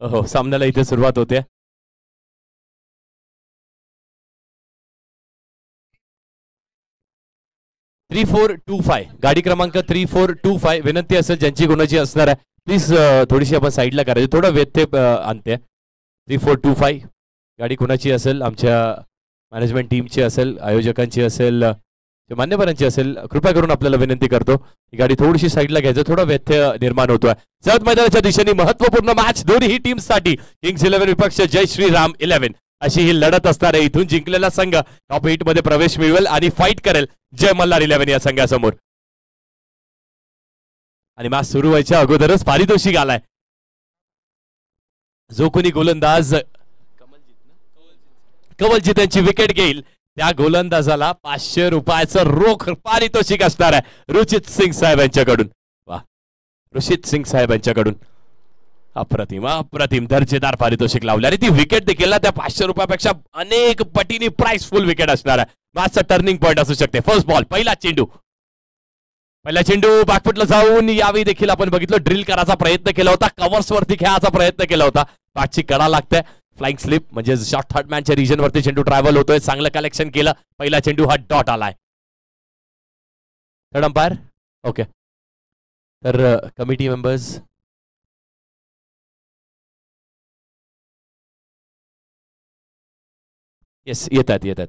हो, सामन्याला इथे सुरुवात होते. थ्री 4-2-5 गाडी क्रमांक 3-4-2-5. विनंती असेल ज्यांची कोणाची असणार आहे प्लीज थोडीशी आपण साईडला करायची, थोडं व्यत्यय आणते. 3-4-2-5 गाडी कोणाची असेल, आमच्या मॅनेजमेंट टीमची असेल, आयोजकांची असेल, मान्यवरांची असेल, कृपया करून आपल्याला विनंती करतो ही गाडी थोडीशी साईडला घ्यायचं, थोडा व्यत्यय निर्माण होतोय. सर्द मैदानाच्या दिशेने महत्वपूर्ण मॅच दोन्ही टीम्ससाठी. किंग्स 11 विपक्ष जय श्रीराम 11 अशी ही लढत असणार आहे. इथून जिंकलेला संघ टॉप 8 मध्ये प्रवेश मिळवेल आणि फाईट करेल जय मल्हार 11 या संघासमोर. आणि मॅच सुरू व्हायच्या अगोदरच पारितोषिक आलाय. जो कोणी गोलंदाज कवलजीत यांची विकेट घेईल त्या गोलंदाजाला 500 रुपयाचं रोख पारितोषिक असणार आहे रुचित सिंग साहेब यांच्याकडून. वा, रुचित सिंग साहेब यांच्याकडून अप्रतिम अप्रतिम दर्जेदार पारितोषिक लावले आणि ती विकेट देखील त्या 500 रुपयापेक्षा अनेक पटीने प्राइसफुल विकेट असणार आहे. मॅचचा टर्निंग पॉइंट असू शकते. फर्स्ट बॉल, पहिला चेंडू बॅकफुटला जाऊन यावेळी देखील आपण बघितलं ड्रिल करायचा प्रयत्न केला होता, कव्हर्स वरती खेळायचा प्रयत्न केला होता. बॅटची कडा लागते. फ्लाइंग स्लिप म्हणजे शॉर्ट थर्ड मॅनच्या रिजन वरती चेंडू ट्रॅव्हल होतोय. चांगलं कलेक्शन केलं. पहिला चेंडू हा डॉट आलाय. Third umpire okay. तर कमिटी मेंबर्स येस येतात.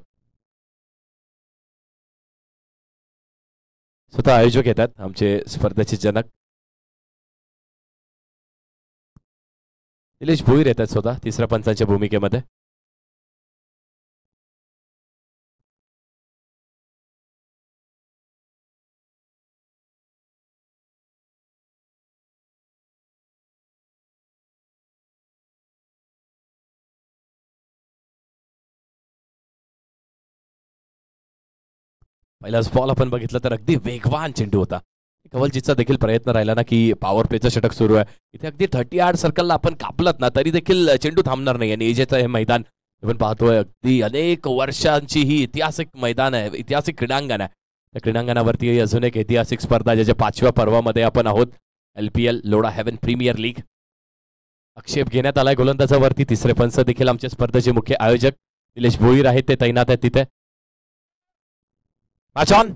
स्वतः आयोजक येतात आमचे स्पर्धेचे जनक निलेश भोईर येतात स्वतः तिसऱ्या पंचांच्या भूमिकेमध्ये. पहिलाच बॉल आपण बघितलं तर अगदी वेगवान चेंडू होता. कवलजीतचा देखील प्रयत्न राहिला ना की पॉवर प्लेचं षटक सुरू आहे. इथे अगदी 38 सर्कलला आपण कापलत ना तरी देखील चेंडू थांबणार नाही. आणि एजेचं हे मैदान आपण पाहतोय अगदी अनेक वर्षांची ही ऐतिहासिक मैदान आहे, ऐतिहासिक क्रीडांगण आहे. त्या क्रीडांगणावरती अजून एक ऐतिहासिक स्पर्धा ज्याच्या 5व्या पर्वामध्ये आपण आहोत. LPL Lodha Heaven Premier League. आक्षेप घेण्यात आलाय गोलंदाजावरती. तिसरे पंच देखील आमच्या स्पर्धेचे मुख्य आयोजक निलेश भोईर आहेत, ते तैनात आहेत तिथे. Match on.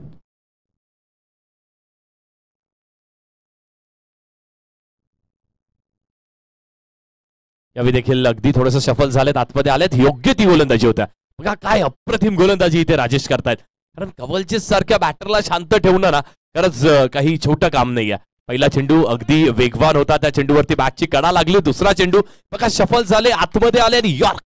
यावेळी देखील अगदी थोडंसं शफल झालेत, आतमध्ये आलेत. योग्य ती गोलंदाजी होत्या. बघा काय अप्रतिम गोलंदाजी इथे राजेश करतायत. कारण कवलजीत सारख्या बॅटरला शांत ठेवणं ना खरंच काही छोटं काम नाही आहे. पहिला चेंडू अगदी वेगवान होता, त्या चेंडूवरती बॅटची कडा लागली. दुसरा चेंडू बघा शफल झाले, आतमध्ये आले आणि यॉर्क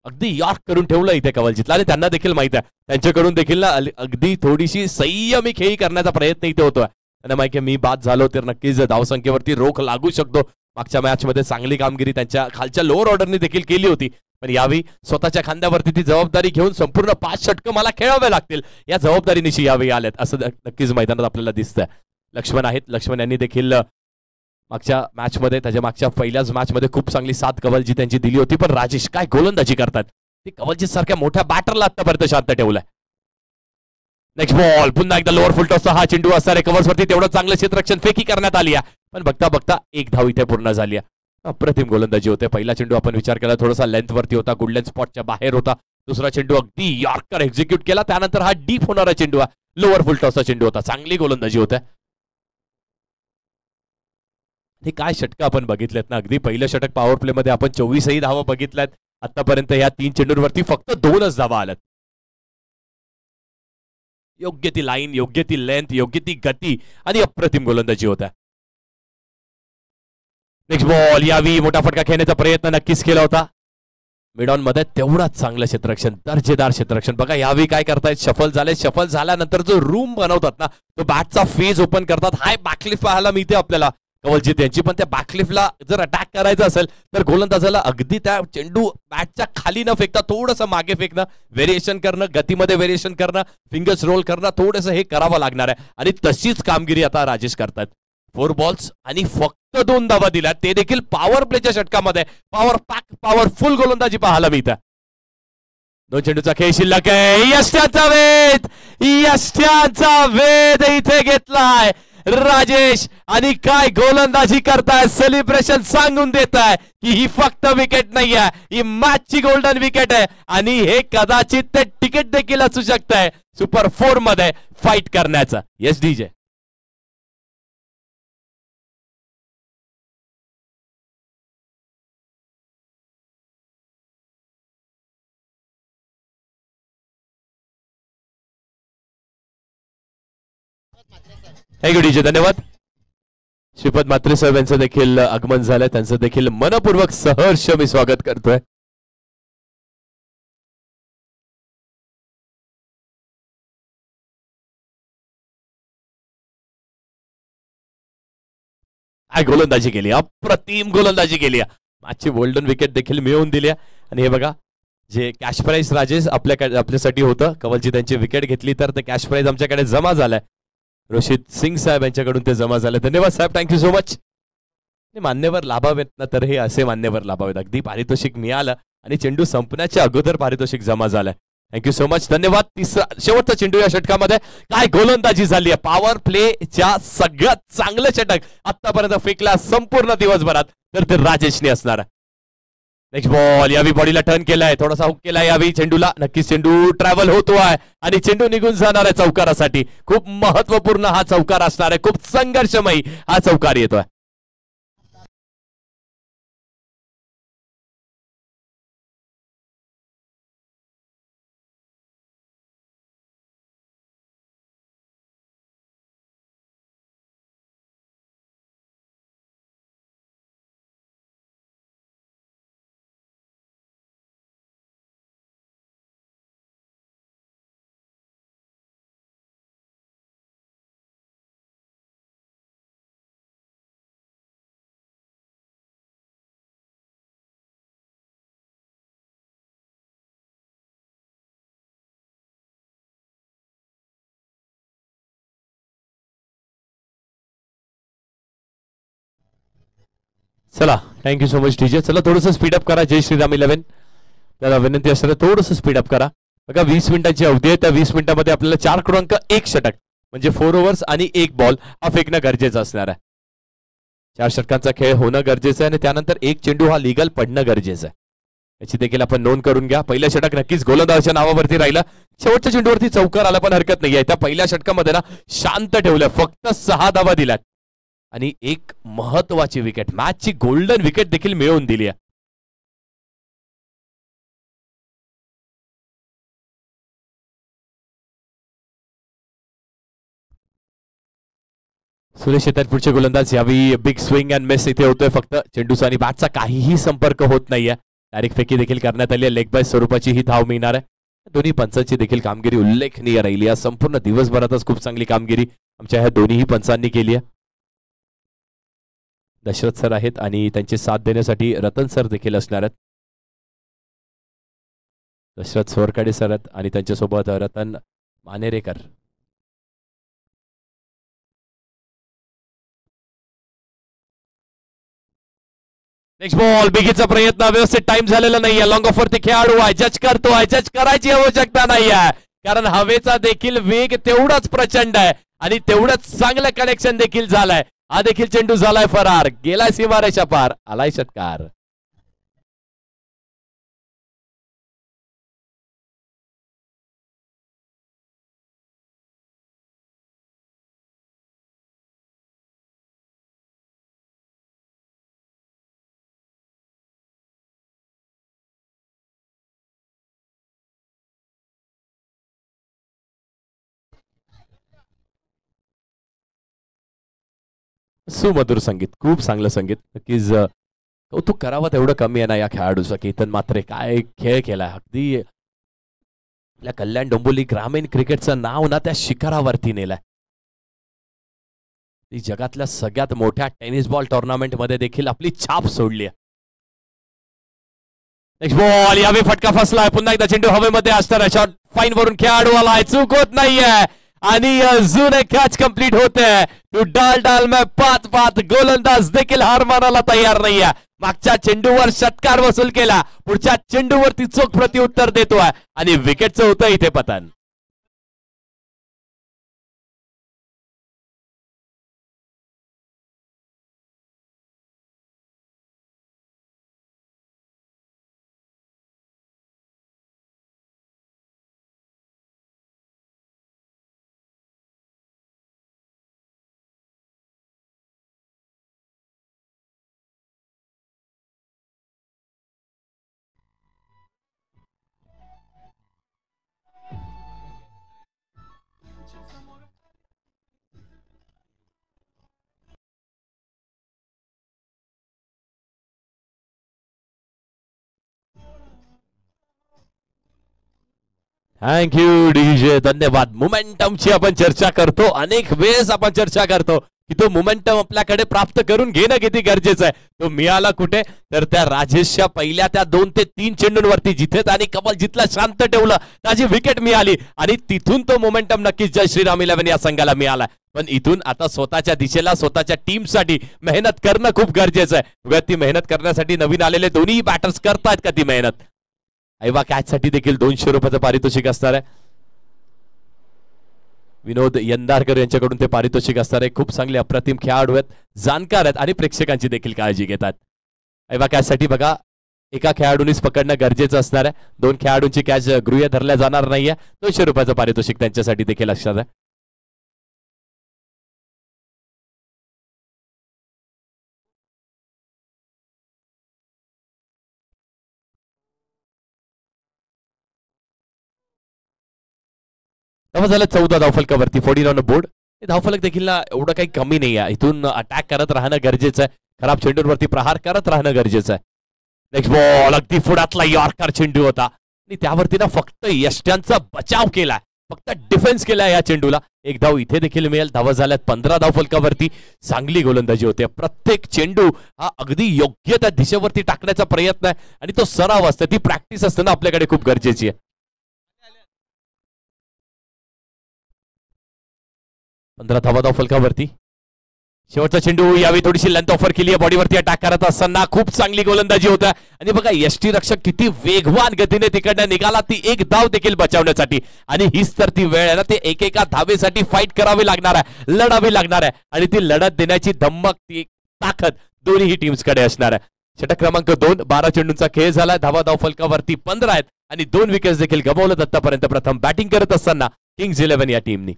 अगदी यॉर्क करून ठेवलं इथे कवलजीतला. आणि त्यांना देखील माहित आहे त्यांच्याकडून देखील ना अगदी थोडीशी संयमी खेळी करण्याचा प्रयत्न इथे होतोय. त्यांना माहिती आहे मी बाद झालो तर नक्कीच धावसंख्येवरती रोख लागू शकतो. मागच्या मॅच मध्ये चांगली कामगिरी त्यांच्या खालच्या लोअर ऑर्डरने देखील केली होती. पण यावेळी स्वतःच्या खांद्यावरती ती जबाबदारी घेऊन संपूर्ण 5 षटकं मला खेळावे लागतील या जबाबदारीनिशी यावेळी आल्यात असं नक्कीच मैदानात आपल्याला दिसतंय. लक्ष्मण आहेत. लक्ष्मण यांनी देखील मागच्या मॅच मध्ये त्याच्या मागच्या पहिल्याच मॅच मध्ये खूप चांगली साथ कवलजीत त्यांची दिली होती. पण राजेश काय गोलंदाजी करतात. ते कवलजीत सारख्या मोठ्या बॅटरला आतापर्यंत शांत ठेवलाय. नेक्स्ट बॉल पुन्हा एकदा लोअर फुल टॉसचा हा चेंडू असणार आहे. कव्हर्स वरती तेवढं चांगलं क्षेत्ररक्षण फेकी करण्यात आली आहे. पण बघता बघता एक धाव इथे पूर्ण झाली आहे. अप्रतिम गोलंदाजी होते. पहिला चेंडू आपण विचार केला थोडासा लेंथ वरती होता, गुडलेन स्पॉटच्या बाहेर होता. दुसरा चेंडू अगदी यॉर्कर एक्झिक्यूट केला. त्यानंतर हा डीप होणारा चेंडू लोअर फुल टॉसचा चेंडू होता. चांगली गोलंदाजी होते. हे काय षटक आपण बघितलेत ना. अगदी पहिलं षटक पॉवर प्ले मध्ये आपण 24 धावा बघितल्यात. आतापर्यंत या 3 चेंडूंवरती फक्त 2च धावा आल्यात. योग्य ती लाईन, योग्य ती लेंथ, योग्य ती गती आणि अप्रतिम गोलंदाजी होता. नेक्स्ट बॉल यावी मोठा फटका खेळण्याचा प्रयत्न नक्कीच केला होता. मिडॉन मध्ये तेवढाच चांगलं क्षेत्ररक्षण, दर्जेदार क्षेत्ररक्षण. बघा यावी काय करतायत, शफल झाले. शफल झाल्यानंतर जो रूम बनवतात ना तो बॅटचा फेज ओपन करतात. हाय बॅकलिफ्ट पाहायला मिळते आपल्याला कवलजीत यांची. पण त्या बॅकलिफ्टला जर अटॅक करायचं असेल तर गोलंदाजाला अगदी त्या चेंडू बॅटच्या खाली न फेकता थोडंसं मागे फेकणं, व्हेरिएशन करणं, गतीमध्ये व्हेरिएशन करणं, फिंगर्स रोल करणं, थोडंसं हे करावं लागणार आहे. आणि तशीच कामगिरी आता राजेश करतात. 4 बॉल्स आणि फक्त 2 धावा दिल्या, ते देखील पॉवर प्लेच्या षटकामध्ये. पॉवर पॅक, पॉवरफुल गोलंदाजी पाहायला मिळतं. 2 चेंडूचा खेळ शिल्लक आहे. यष्ट्याचा वेध, यष्ट्याचा वेध इथे घेतलाय. राजेश आणि काय गोलंदाजी करताय, सेलिब्रेशन सांगून देत आहे की ही फक्त विकेट नाही आहे, ही मॅचची गोल्डन विकेट आहे आणि हे कदाचित ते तिकीट देखील असू शकतंय सुपर 4 मध्ये फाईट करण्याचं. Yes DJ. डीजे धन्यवाद. श्रीपद म्हात्रे साहेब यांचं देखील आगमन झालंय, त्यांचं देखील मनपूर्वक सहर्ष मी स्वागत करतोय. काय गोलंदाजी केली, अप्रतिम गोलंदाजी केली, मॅचची गोल्डन विकेट देखील मिळवून दिली. आणि हे बघा, जे कॅश प्राइज राजेश आपल्यासाठी होतं, कवलजी त्यांची विकेट घेतली तर ते कॅश प्राइज आमच्याकडे जमा झालाय. रोशित सिंग साहेब यांच्याकडून ते जमा झाले. धन्यवाद साहेब, थँक्यू सो मच. मान्यवर लाभावेत ना, तर हे असे मान्यवर लाभावेत. अगदी पारितोषिक मिळालं आणि चेंडू संपण्याच्या अगोदर पारितोषिक जमा झालंय. थँक्यू सो मच, धन्यवाद. तिसरा शेवटचा चेंडू या षटकामध्ये. काय गोलंदाजी झाली आहे, पॉवर प्लेच्या सगळ्यात चांगलं षटक आतापर्यंत फेकला संपूर्ण दिवसभरात तर ते राजेशने असणार. नेक्स्ट बॉल, यावी बॉडीला टर्न केलाय, थोडासा हुक केलाय यावी चेंडूला. नक्कीच चेंडू ट्रॅव्हल होतो आहे आणि चेंडू निघून जाणार आहे चौकारासाठी. खूप महत्वपूर्ण हा चौकार असणार आहे, खूप संघर्षमयी हा चौकार येतोय. चला, थँक्यू सो मच डीजे. चला थोडंसं स्पीडअप करा. जय श्रीराम 11 त्याला विनंती असणार थोडंसं स्पीडअप करा. बघा 20 मिनिटांची अवधी आहे, त्या 20 मिनिटांमध्ये आपल्याला 4.1 षटक म्हणजे 4 ओव्हर्स आणि 1 बॉल हा फेकणं गरजेचं असणार आहे. 4 षटकांचा खेळ होणं गरजेचं आहे आणि त्यानंतर 1 चेंडू हा लीगल पडणं गरजेचं आहे. याची देखील आपण नोंद करून घ्या. पहिलं षटक नक्कीच गोलंदाजाच्या नावावरती राहिलं. शेवटच्या चेंडूवरती चौकार आला पण हरकत नाहीये. त्या पहिल्या षटकामध्ये ना शांत ठेवलं, फक्त 6 धावा दिल्यात आणि एक महत्वाची विकेट, मॅचची गोल्डन विकेट देखील मिळवून दिली आहे. सुरेश येतात पुढचे गोलंदाज. यावी बिग स्विंग अँड मिस इथे होतोय. फक्त चेंडूचा आणि बॅटचा काहीही संपर्क होत नाहीये. डायरेक्ट फेकी देखील करण्यात आली आहे. लेग बाय स्वरूपाची ही धाव मिळणार आहे. दोन्ही पंचांची देखील कामगिरी उल्लेखनीय राहिली आहे. संपूर्ण दिवसभरातच खूप चांगली कामगिरी आमच्या ह्या दोन्ही पंचांनी केली आहे. दशरथ सर आहेत आणि त्यांचे साथ देण्यासाठी रतन सर देखील असणार आहेत. दशरथ सोरकाडे सर आहेत आणि त्यांच्यासोबत रतन मानेरेकर. नेक्स्ट बॉल, बिगीचा प्रयत्न, व्यवस्थित टाइम झालेला नाहीये. लॉंग ऑफ वरती खेळाडू आहे, जज करतोय. जज करायची आवश्यकता नाहीये कारण हवेचा देखील वेग तेवढाच प्रचंड आहे आणि तेवढंच चांगलं कनेक्शन देखील झालंय. हा देखील चेंडू झालाय फरार, गेलाय सीमारेषा पार, आलाय षटकार. सुमधुर संगीत, खूप चांगलं संगीत. नक्कीच कौतुक करावं तेवढं कमी आहे ना या खेळाडूचं. केतन मात्रे काय खेळ केलाय. अगदी आपल्या कल्याण डोंबिवली ग्रामीण क्रिकेटचं नाव ना त्या शिखरावरती नेलंय. ती जगातल्या सगळ्यात मोठ्या टेनिस बॉल टुर्नामेंट मध्ये देखील आपली छाप सोडली आहे. नेक्स्ट बॉल, यावे फटका फसलाय. पुन्हा एकदा चेंडू हवेमध्ये असताना शॉट फाईन वरून खेळाडू आलाय, चूक होत नाहीये आणि अजून एक कॅच कंप्लीट होते. तू डाल डाल में पात पात, गोलंदाज देखील हार मानायला तयार नाहीये. मागच्या चेंडूवर षटकार वसूल केला, पुढच्या चेंडूवरती चोख प्रत्युत्तर देतोय आणि विकेटचं होतं इथे पतन. थँक्यू डीजे, धन्यवाद. मोमेंटमची आपण चर्चा करतो, अनेक वेळेस आपण चर्चा करतो की तो मोमेंटम आपल्याकडे प्राप्त करून घेणं किती गरजेचं आहे. तो मिळाला कुठे, तर त्या राजेशच्या पहिल्या त्या 2 ते 3 चेंडूंवरती जिथे त्याने कवलजीतला शांत ठेवलं, त्याची विकेट मिळाली आणि तिथून तो मोमेंटम नक्कीच जय श्रीराम 11 या संघाला मिळाला. पण इथून आता स्वतःच्या दिशेला, स्वतःच्या टीमसाठी मेहनत करणं खूप गरजेचं आहे. ती मेहनत करण्यासाठी नवीन आलेले दोन्ही बॅटर्स करतायत का ती मेहनत? ऐवा कॅचसाठी देखील 200 रुपयाचं पारितोषिक असणार आहे. विनोद यंदारकर यांच्याकडून ते पारितोषिक असणार आहे. खूप चांगले अप्रतिम खेळाडू आहेत, जाणकार आहेत आणि प्रेक्षकांची देखील काळजी घेतात. ऐवा कॅचसाठी बघा, एका खेळाडूनीच पकडणं गरजेचं असणार आहे. 2 खेळाडूंची कॅच गृह्य धरल्या जाणार नाहीये. 200 रुपयाचं पारितोषिक त्यांच्यासाठी देखील असणार आहे. झालं 14 धावफलकावरती 14 ऑन बोर्ड. हे धावफलक देखील एवढं काही कमी नाही आहे. इथून अटॅक करत राहणं गरजेचं आहे. खराब चेंडूंवरती प्रहार करत राहणं गरजेचं आहे. नेक्स्ट बॉल अगदी पुढातला यॉर्कर चेंडू होता आणि त्यावरती ना फक्त यष्ट्यांचा बचाव केलाय, फक्त डिफेन्स केलाय या चेंडूला. 1 धाव इथे देखील मिळेल. धावा झाल्यात 15 धावफलकावरती. चांगली गोलंदाजी होते. प्रत्येक चेंडू हा अगदी योग्य त्या दिशेवरती टाकण्याचा प्रयत्न आहे आणि तो सराव असतो, ती प्रॅक्टिस असताना आपल्याकडे खूप गरजेची आहे. 15 धावा धावफलकावरती. शेवटचा चेंडू, यावेळी थोडीशी लेंथ ऑफर केली आहे. बॉडीवरती अटॅक करत असताना खूप चांगली गोलंदाजी होता आणि बघा यष्टी रक्षक किती वेगवान गतीने तिकडनं निघाला ती 1 धाव देखील बचावण्यासाठी. आणि हीच तर ती वेळ आहे ना, ते एकेका धावेसाठी फाईट करावी लागणार आहे, लढावी लागणार आहे आणि ती लढत देण्याची धम्मक, ती ताकद दोन्ही टीम्सकडे असणार आहे. षटक क्रमांक 2, 12 चेंडूंचा खेळ झाला. धावा धावफलकावरती 15 आहेत आणि 2 विकेट्स देखील गमावलं आतापर्यंत. प्रथम बॅटिंग करत असताना किंग्स 11 या टीमनी.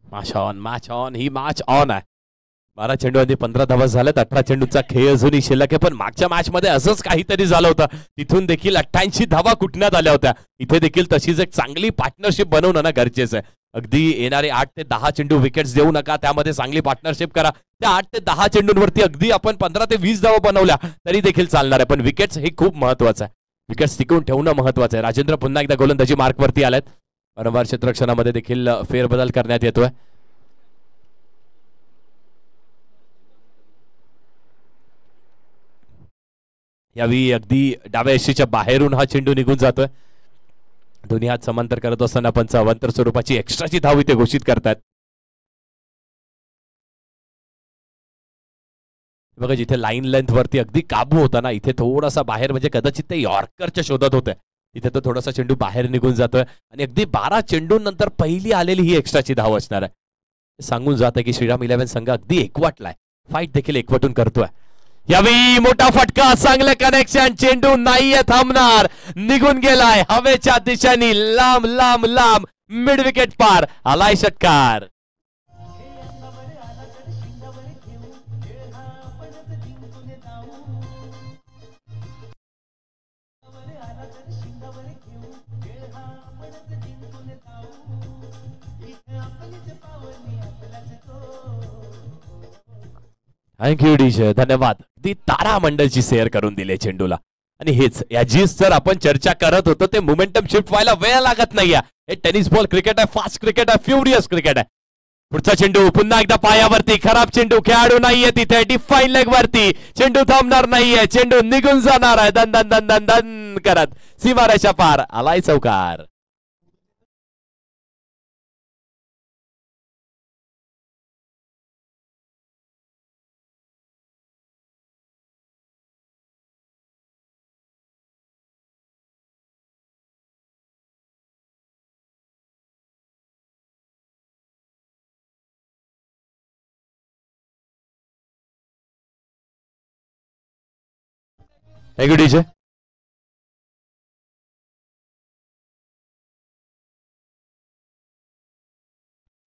मॅच ऑन ही मॅच ऑन आहे. 12 चेंडूंमध्ये 15 धावा झाल्यात. 18 चेंडूंचा खेळ अजूनही शिल्लक आहे. पण मागच्या मॅच मध्ये असंच काहीतरी झालं होतं. तिथून देखील 88 धावा कुठण्यात आल्या होत्या. इथे देखील तशीच एक चांगली पार्टनरशिप बनवणं ना गरजेचं आहे. अगदी येणारे 8 ते 10 चेंडू विकेट्स देऊ नका, त्यामध्ये चांगली पार्टनरशिप करा. त्या 8 ते 10 चेंडूंवरती अगदी आपण 15 ते 20 धावा बनवल्या तरी देखील चालणार आहे. पण विकेट्स हे खूप महत्वाचं आहे. विकेट्स टिकवून ठेवणं महत्वाचं आहे. राजेंद्र पुन्हा एकदा गोलंदाजी मार्कवरती आलेत. वारंवार क्षेत्ररक्षणामध्ये देखील फेरबदल करण्यात येतोय. यावेळी अगदी डाव्या यष्टीच्या बाहेरून हा चेंडू निघून जातोय. दोन्ही हात समांतर करत असताना पंच अवांतर स्वरूपाची एक्स्ट्राची धाव इथे घोषित करतात. बघा जिथे लाईन लेंथ वरती अगदी काबू होता ना, इथे थोडासा बाहेर, म्हणजे कदाचित ते यॉर्करच्या शोधात होते, इथे तो थोडासा चेंडू बाहेर निघून जातोय आणि अगदी 12 चेंडूंनंतर पहिली आलेली ही एक्स्ट्राची धाव असणार आहे. सांगून जात आहे की श्रीराम 11 संघ अगदी एकवटलाय, फाईट देखील एकवटून करतोय. यावेळी मोठा फटका, चांगलं कनेक्शन, चेंडू नाहीये थांबणार, निघून गेलाय हवेच्या दिशेने, लांब लांब लांब, मिड विकेट पार, आलाय षटकार. थँक्यू डीजे, धन्यवाद. ती तारा मंडलची शेअर करून दिले चेंडूला. आणि हेच याचीच तर आपण चर्चा करत होतो, ते मोमेंटम शिफ्ट व्हायला वेळ लागत नाहीये. हे टेनिस बॉल क्रिकेट आहे, फास्ट क्रिकेट आहे, फ्युरियस क्रिकेट आहे. पुढचा चेंडू पुन्हा एकदा पायावरती, खराब चेंडू, खेळाडू नाहीये तिथे, डिफाईन लेग वरती चेंडू थांबणार नाहीये, चेंडू निघून जाणार आहे दन दन दन दन दन करत सीमारेषा पार, आलाय चौकार. Thank you DJ.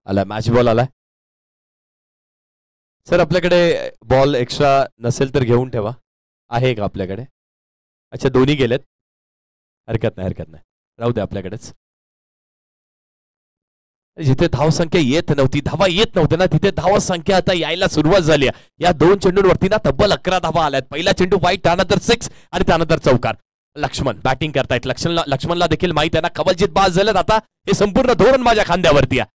आला मॅच बॉल आलाय. सर आपल्याकडे बॉल एक्स्ट्रा नसेल तर घेऊन ठेवा. आहे का आपल्याकडे? अच्छा दोन्ही गेलेत. हरकत नाही हरकत नाही, राहू दे आपल्याकडेच. जिथे धाव संख्या येत नव्हती, धावा येत नव्हत्या ना, तिथे धाव संख्या आता यायला सुरुवात झाली आहे. या दोन चेंडूंवरती ना तब्बल 11 धावा आल्यात. पहिला चेंडू वाईट, त्यानंतर 6 आणि त्यानंतर चौकार. लक्ष्मण बॅटिंग करतायत. लक्ष्मणला देखील माहिती आहे ना, खबलजीत बाद झालेत. आता हे संपूर्ण धोरण माझ्या खांद्यावरती आहे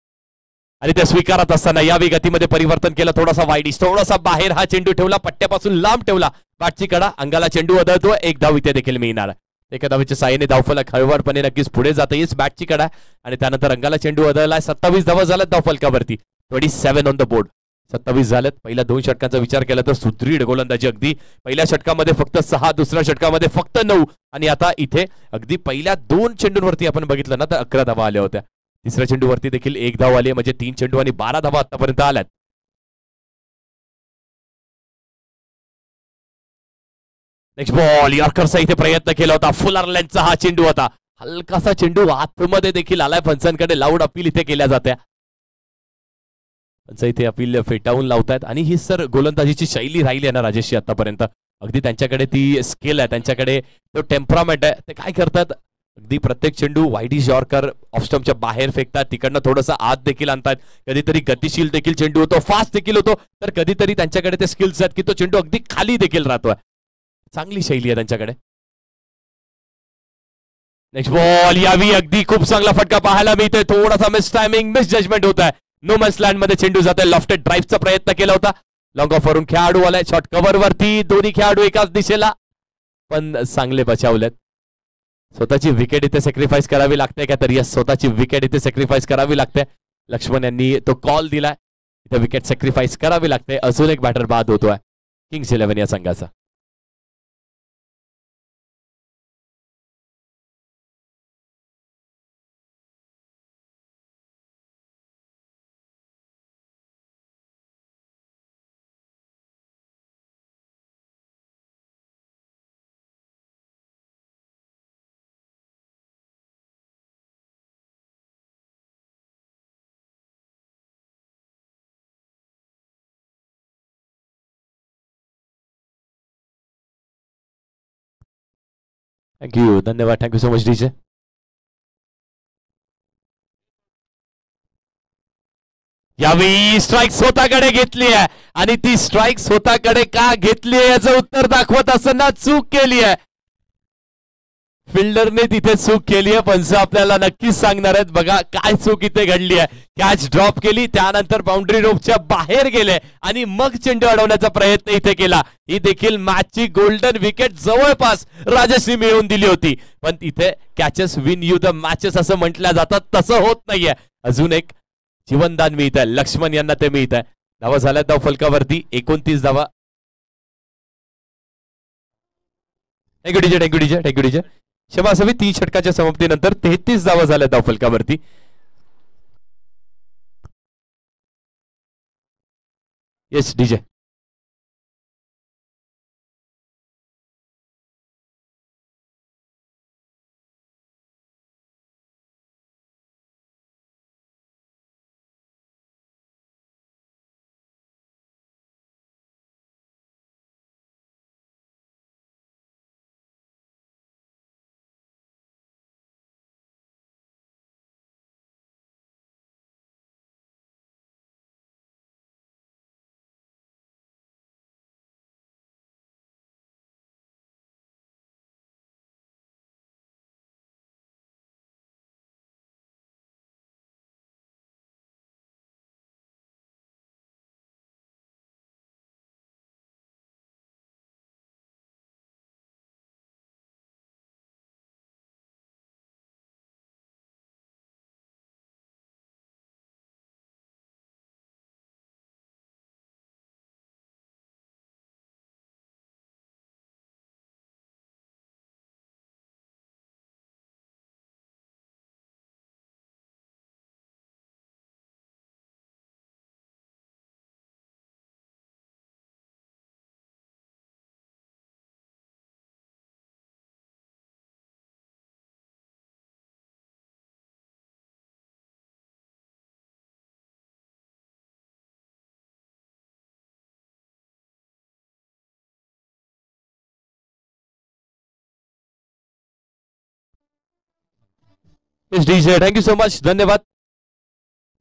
आणि ते स्वीकारत असताना यावी गतीमध्ये परिवर्तन केलं. थोडासा वाईडिश, थोडासा बाहेर हा चेंडू ठेवला, पट्ट्यापासून लांब ठेवला. बॅटची कडा, अंगाला चेंडू आदळतो. एक धाव इथे देखील मिळणार. एका धावेच्या साहाय्याने धावफलक हळूवारपणे नक्कीच पुढे जाता येईल. बॅटची कडा आणि त्यानंतर अंगाला चेंडू आदळलाय. 27 धावा झाल्यात धावफलकावरती. 27 ऑन द बोर्ड. 27 झालेत. पहिल्या 2 षटकांचा विचार केला तर सुदृढ गोलंदाजी. अगदी पहिल्या षटकामध्ये फक्त 6, दुसऱ्या षटकामध्ये फक्त 9 आणि आता इथे अगदी पहिल्या 2 चेंडूंवरती आपण बघितलं ना तर 11 धावा आल्या होत्या. तिसऱ्या चेंडूवरती देखील 1 धाव आली, म्हणजे 3 चेंडू आणि 12 धावा आतापर्यंत आल्यात. नेक्स्ट बॉल, यॉर्करचा इथे प्रयत्न केला होता. फुलर लेंथचा हा चेंडू होता. हलकासा चेंडू आतमध्ये देखील आलाय. पंचांकडे लाऊड अपील इथे केल्या जात्या. पंच इथे अपील फेटाळून लावतायत आणि ही सर गोलंदाजीची शैली राहिली आहे ना राजेशची आतापर्यंत. अगदी त्यांच्याकडे ती स्किल आहे, त्यांच्याकडे तो टेम्परामेंट आहे. ते काय करतात, अगदी प्रत्येक चेंडू वाईडिश यॉर्कर ऑफ स्टंपच्या बाहेर फेकतात. तिकडनं थोडंसं आत देखील आणतात. कधीतरी गतिशील देखील चेंडू होतो, फास्ट देखील होतो, तर कधीतरी त्यांच्याकडे ते स्किल्स आहेत की तो चेंडू अगदी खाली देखील राहतोय. चांगली शैली आहे त्यांच्याकडे. नेक्स्ट बॉल, यावी अगदी खूप चांगला फटका पाहायला मिळतोय. थोडासा मिस टायमिंग, मिस जजमेंट होत आहे. नो मॅन्स लँड मध्ये चेंडू जात आहे. लॉफ्टेड ड्राईव्हचा प्रयत्न केला होता. लॉंग ऑफ वरून खेळाडू आलाय. शॉर्ट कव्हर वरती दोन्ही खेळाडू एकाच दिशेला, पण चांगले बचावलेत. स्वतःची विकेट इथे सॅक्रिफाईस करावी लागते का, तर यस स्वतःची विकेट इथे सॅक्रिफाईस करावी लागते. लक्ष्मण यांनी तो कॉल दिलाय. इथे विकेट सॅक्रिफाईस करावी लागते. अजून एक बॅटर बाद होतोय किंग्स 11 या संघाचा. थँक्यू, धन्यवाद. Thank you so much DJ. यावेळी स्ट्राईक स्वतःकडे घेतली आहे आणि ती स्ट्राईक स्वतःकडे का घेतली आहे याचं उत्तर दाखवत असताना चूक केली आहे. फिल्डरने तिथे चूक केली आहे. पंच आपल्याला नक्कीच सांगणार आहेत. बघा काय चूक इथे घडली आहे. कॅच ड्रॉप केली, त्यानंतर बाउंड्री रोपच्या बाहेर गेले आणि मग चेंडू अडवण्याचा प्रयत्न इथे केला. ही देखील मॅचची गोल्डन विकेट जवळपास राजश्री मिळवून दिली होती, पण इथे catches win you the matches असं म्हटल्या जातात, तसं होत नाहीये. अजून एक जीवनदान मिळत आहे लक्ष्मण यांना, ते मिळत आहे. धावा झाल्या धाव फलकावरती 29 धावा. Thank you DJ, thank you DJ, thank you DJ. क्षमा असावी, 3 षटकाच्या समाप्तीनंतर 33 धावा झाल्या धाव फलकावरती. Yes DJ. DJ thank you so much, धन्यवाद.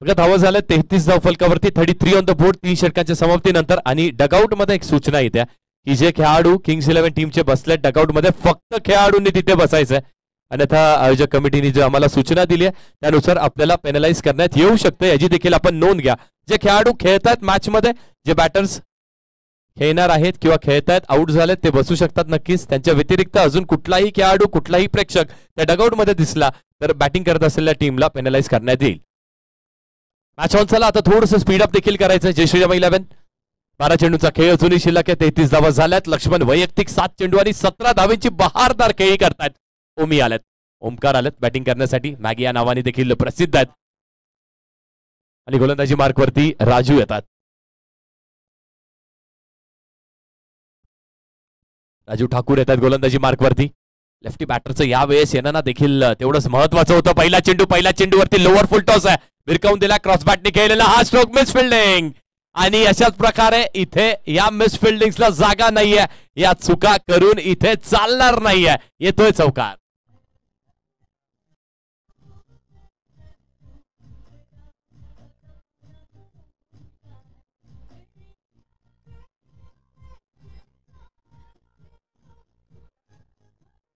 बघा धावा झाल्या 33 धाव फलकावरती, 33 ऑन द बोर्ड 3 षटकांच्या समाप्तीनंतर. आणि डगआउट मध्ये एक सूचना येत्या की जे खेळाडू किंग्स 11 टीमचे बसले डगआउट मध्ये फक्त खेळाडूंनी तिथे बसायचंय. अन्यथा आयोजक कमिटीने जो आम्हाला सूचना दिली आहे त्यानुसार आपल्याला पेनलाइज करण्यात येऊ शकतं, याची देखील आपण नोंद घ्या. जे खेळाडू खेळतात मॅच मध्ये, जे बॅटर्स खेळणार आहेत किंवा खेळतायत आउट झालेत ते बसू शकतात नक्कीच. त्यांच्या व्यतिरिक्त अजून कुठलाही खेळाडू कुठलाही प्रेक्षक त्या डगआउट मध्ये दिसला तर बॅटिंग करत असलेल्या टीमला पेनलाइज करण्यात येईल. Match on. चला आता थोडंसं स्पीडअप देखील करायचं. जय श्रीराम 11 12 चेंडूचा खेळ अजूनही शिल्लक आहे. 33 धावा झाल्यात. लक्ष्मण वैयक्तिक 7 चेंडू आणि 17 धावेंची बहारदार खेळी करतायत. ओमी आलेत, ओमकार आलेत बॅटिंग करण्यासाठी. मॅगी या नावाने देखील प्रसिद्ध आहेत. आणि गोलंदाजी मार्कवरती राजू येतात. राजू ठाकूर येतात गोलंदाजी मार्कवरती. लेफ्टी बॅटरचं यावेळेस येणं ना देखील तेवढंच महत्वाचं होतं. पहिला चेंडूवरती लोअर फुल टॉस आहे, भिरकावून दिला, क्रॉस बॅटने खेळलेला हा स्ट्रोक, मिस फिल्डिंग. आणि अशाच प्रकारे इथे या मिस फिल्डिंग्सला जागा नाहीये, या चुका करून इथे चालणार नाहीये. येतोय चौकार.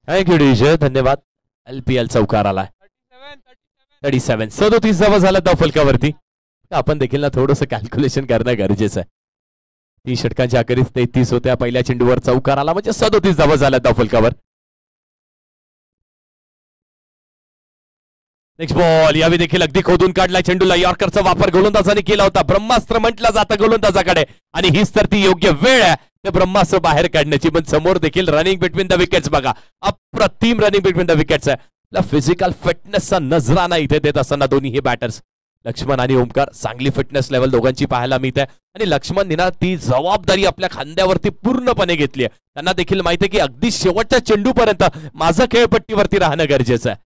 थँक्यू डीजे, धन्यवाद. LPL चौकार आलाय. 37 37 धावा झाला धाव फलकावरती. आपण देखील ना थोडंसं कॅल्क्युलेशन करणं गरजेचं आहे. 30 षटकांच्या अखेरीस 33 होत्या. पहिल्या चेंडूवर चौकार आला म्हणजे 37 धावा झाल्या धाव फलकावर. Next ball. यावेळी देखील अगदी खोदून काढला चेंडूला. यॉर्करचा वापर गोलंदाजाने केला होता. ब्रह्मास्त्र म्हटलं जातं गोलंदाजाकडे आणि हीच तर ती योग्य वेळ आहे ते ब्रह्मास्त्र बाहेर काढण्याची. पण समोर देखील रनिंग बिटवीन द विकेट्स बघा, अप्रतिम रनिंग बिटवीन द विकेट्स आहे. फिजिकल फिटनेसचा नजराना इथे देत असताना दोन्ही हे बॅटर्स लक्ष्मण आणि ओमकार चांगली फिटनेस लेवल दोघांची पाहायला मिळते. आणि लक्ष्मण ना ती जबाबदारी आपल्या खांद्यावरती पूर्णपणे घेतली आहे. त्यांना देखील माहिती आहे की अगदी शेवटच्या चेंडूपर्यंत माझं खेळपट्टीवरती राहणं गरजेचं आहे.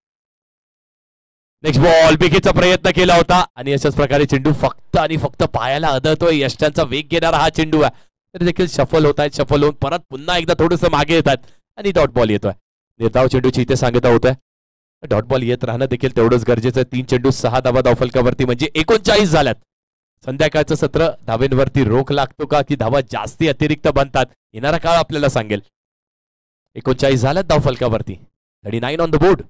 Next ball. बिगीचा प्रयत्न केला होता आणि अशाच प्रकारे चेंडू फक्त आणि फक्त पायाला आदळतोय. यष्ट्यांचा वेग घेणारा हा चेंडू आहे. तरी देखील शफल होत आहेत. शफल होऊन परत पुन्हा एकदा थोडंसं मागे येतात आणि डॉट बॉल येतोय. निर्धाव चेंडूची इथे सांगता होत आहे. डॉट बॉल येत राहणं देखील तेवढंच गरजेचं आहे. 3 चेंडू 6 धावा धाव फलकावरती म्हणजे 39 झाल्यात. संध्याकाळचं सत्र धावेंवरती रोख लागतो का की धावा जास्ती अतिरिक्त बनतात, येणारा काळ आपल्याला सांगेल. 39 झाल्यात धाव फलकावरती. 39 ऑन द बोर्ड.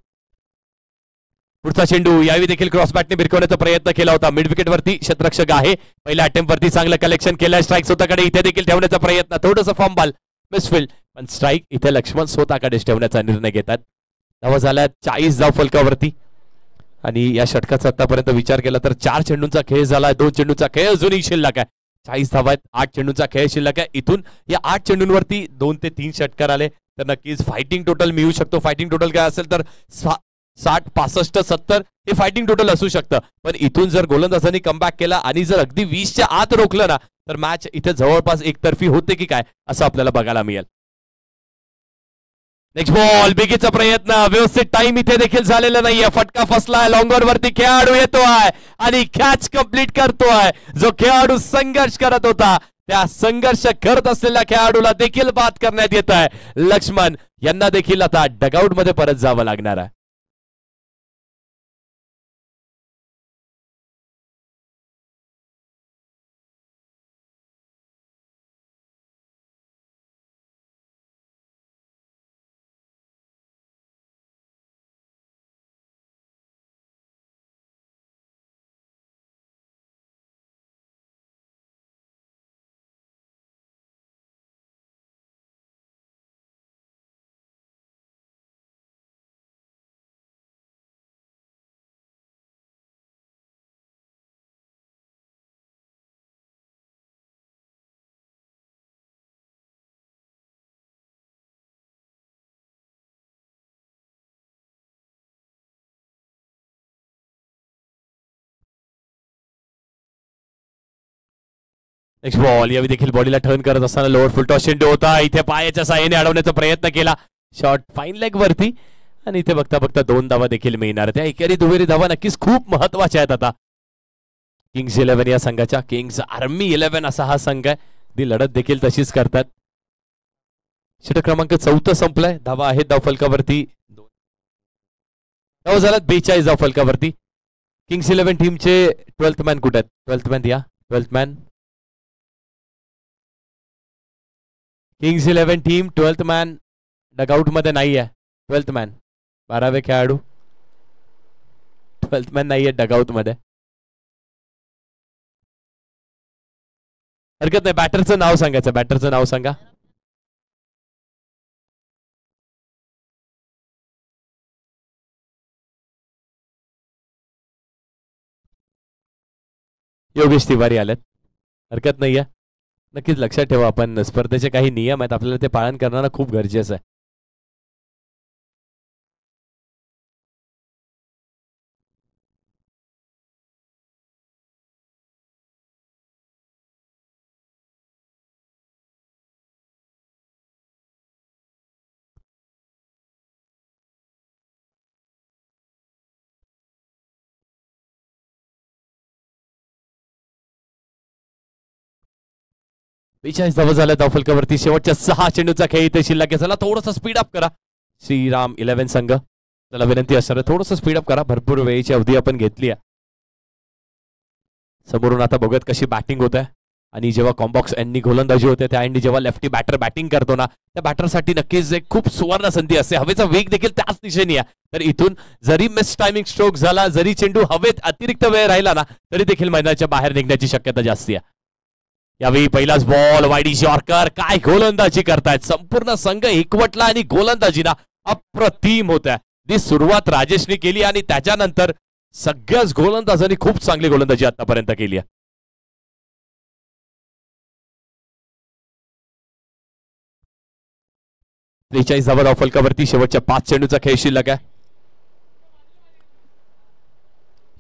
पुढचा चेंडू. यावेळी देखील क्रॉस बॅटने भिरकवण्याचा प्रयत्न केला होता. मिड विकेट वरती क्षेत्ररक्षक आहे. पहिल्या अटेम्प्ट वरती चांगलं कलेक्शन केलं. स्ट्राईक स्वतःकडे इथे देखील ठेवण्याचा प्रयत्न, थोडंसं फॉर्म बॉल मिसफिल्ड, पण स्ट्राईक इथे लक्ष्मण स्वतःकडेच ठेवण्याचा निर्णय घेतात. धावा झाल्या 40 धाव फलकावरती. आणि या षटकाचा आतापर्यंत विचार केला तर 4 चेंडूंचा खेळ झाला. 2 चेंडूचा खेळ अजूनही शिल्लक आहे. 40 धावा आहेत. 8 चेंडूंचा खेळ शिल्लक आहे. इथून या 8 चेंडूंवरती 2 ते 3 षटकार आले तर नक्कीच फायटिंग टोटल मिळू शकतो. फायटिंग टोटल काय असेल तर 60 65 70 हे फायटिंग टोटल असू शकतं. पण इथून जर गोलंदाजांनी कमबॅक केला आणि जर अगदी 20च्या आत रोखलं ना तर मॅच इथे जवळपास एकतर्फी होते की काय असं आपल्याला बघायला मिळेल. Next ball. बिगीचा प्रयत्न, व्यवस्थित टाइम इथे देखील झालेला नाहीये. फटका फसलाय. लॉंगर वरती खेळाडू येतोय आणि कॅच कंप्लीट करतोय. जो खेळाडू संघर्ष करत होता त्या संघर्ष करत असलेल्या खेळाडूला देखील बाद करण्यात येत आहे. लक्ष्मण यांना देखील आता डगआउट मध्ये परत जावं लागणार आहे. Next ball. यावेळी देखील बॉडीला टर्न करत असताना लोअर फुल टॉस चेंडू होता. इथे पायाच्या साहाय्याने अडवण्याचा प्रयत्न केला. शॉट फाईन लेग वरती आणि इथे बघता बघता 2 धावा देखील मिळणार. त्या एकेरी दुहेरी धावा नक्कीच खूप महत्वाच्या आहेत. आता किंग्स 11 या संघाच्या, किंग्स आर्मी 11 असा हा संघ आहे. ती लढत देखील तशीच करतात. षटक क्रमांक 4 संपलाय. धावा आहेत धाव फलकावरती धावा झाल्यात 42 धाव फलकावरती. किंग्स 11 टीमचे 12th मॅन कुठे आहेत? 12th मॅन या. 12th man. Kings 11 team 12th man dugout मध्ये नाही आहे. 12th मॅन 12वे खेळाडू 12th मॅन नाही आहे डगआउट मध्ये. हरकत नाही. बॅटरचं नाव सांगायचं. बॅटरचं नाव सांगा. योगेश तिवारी आलेत. हरकत नाहीये. नक्कीच लक्षात ठेवा, आपण स्पर्धेचे काही नियम आहेत, आपल्याला ते पालन करणं खूप गरजेचं आहे. बेचाळीस धावा झाल्या धावफलकावरती. शेवटच्या 6 चेंडूचा खेळ इथे शिल्लक आहे. चला थोडंसं स्पीड अप करा. श्रीराम 11 संघ चला विनंती असणार आहे, थोडंसं स्पीड अप करा. भरपूर वेळेची अवधी आपण घेतली आहे. समोरून आता बघत कशी बॅटिंग होत आहे. आणि जेव्हा कॉम्बॉक्स एंडनी गोलंदाजी होते त्या एंडनी जेव्हा लेफ्टी बॅटर बॅटिंग करतो ना, त्या बॅटरसाठी नक्कीच एक खूप सुवर्ण संधी असते. हवेचा वेग देखील त्याच दिशेने आहे. तर इथून जरी मिस टायमिंग स्ट्रोक झाला, जरी चेंडू हवेत अतिरिक्त वेळ राहिला ना, तरी देखील मैदानाच्या बाहेर निघण्याची शक्यता जास्ती आहे. यावेळी पहिलाच बॉल वाईडी यॉर्कर. काय गोलंदाजी करतायत. संपूर्ण संघ एकवटला आणि गोलंदाजी ना अप्रतिम होत आहे. ती सुरुवात राजेशने केली आणि त्याच्यानंतर सगळ्याच गोलंदाजांनी खूप चांगली गोलंदाजी आतापर्यंत केली आहे. त्रेचाळीस धावा धावफलकावरती. शेवटच्या 5 चेंडूचा खेळ शिल्लक आहे.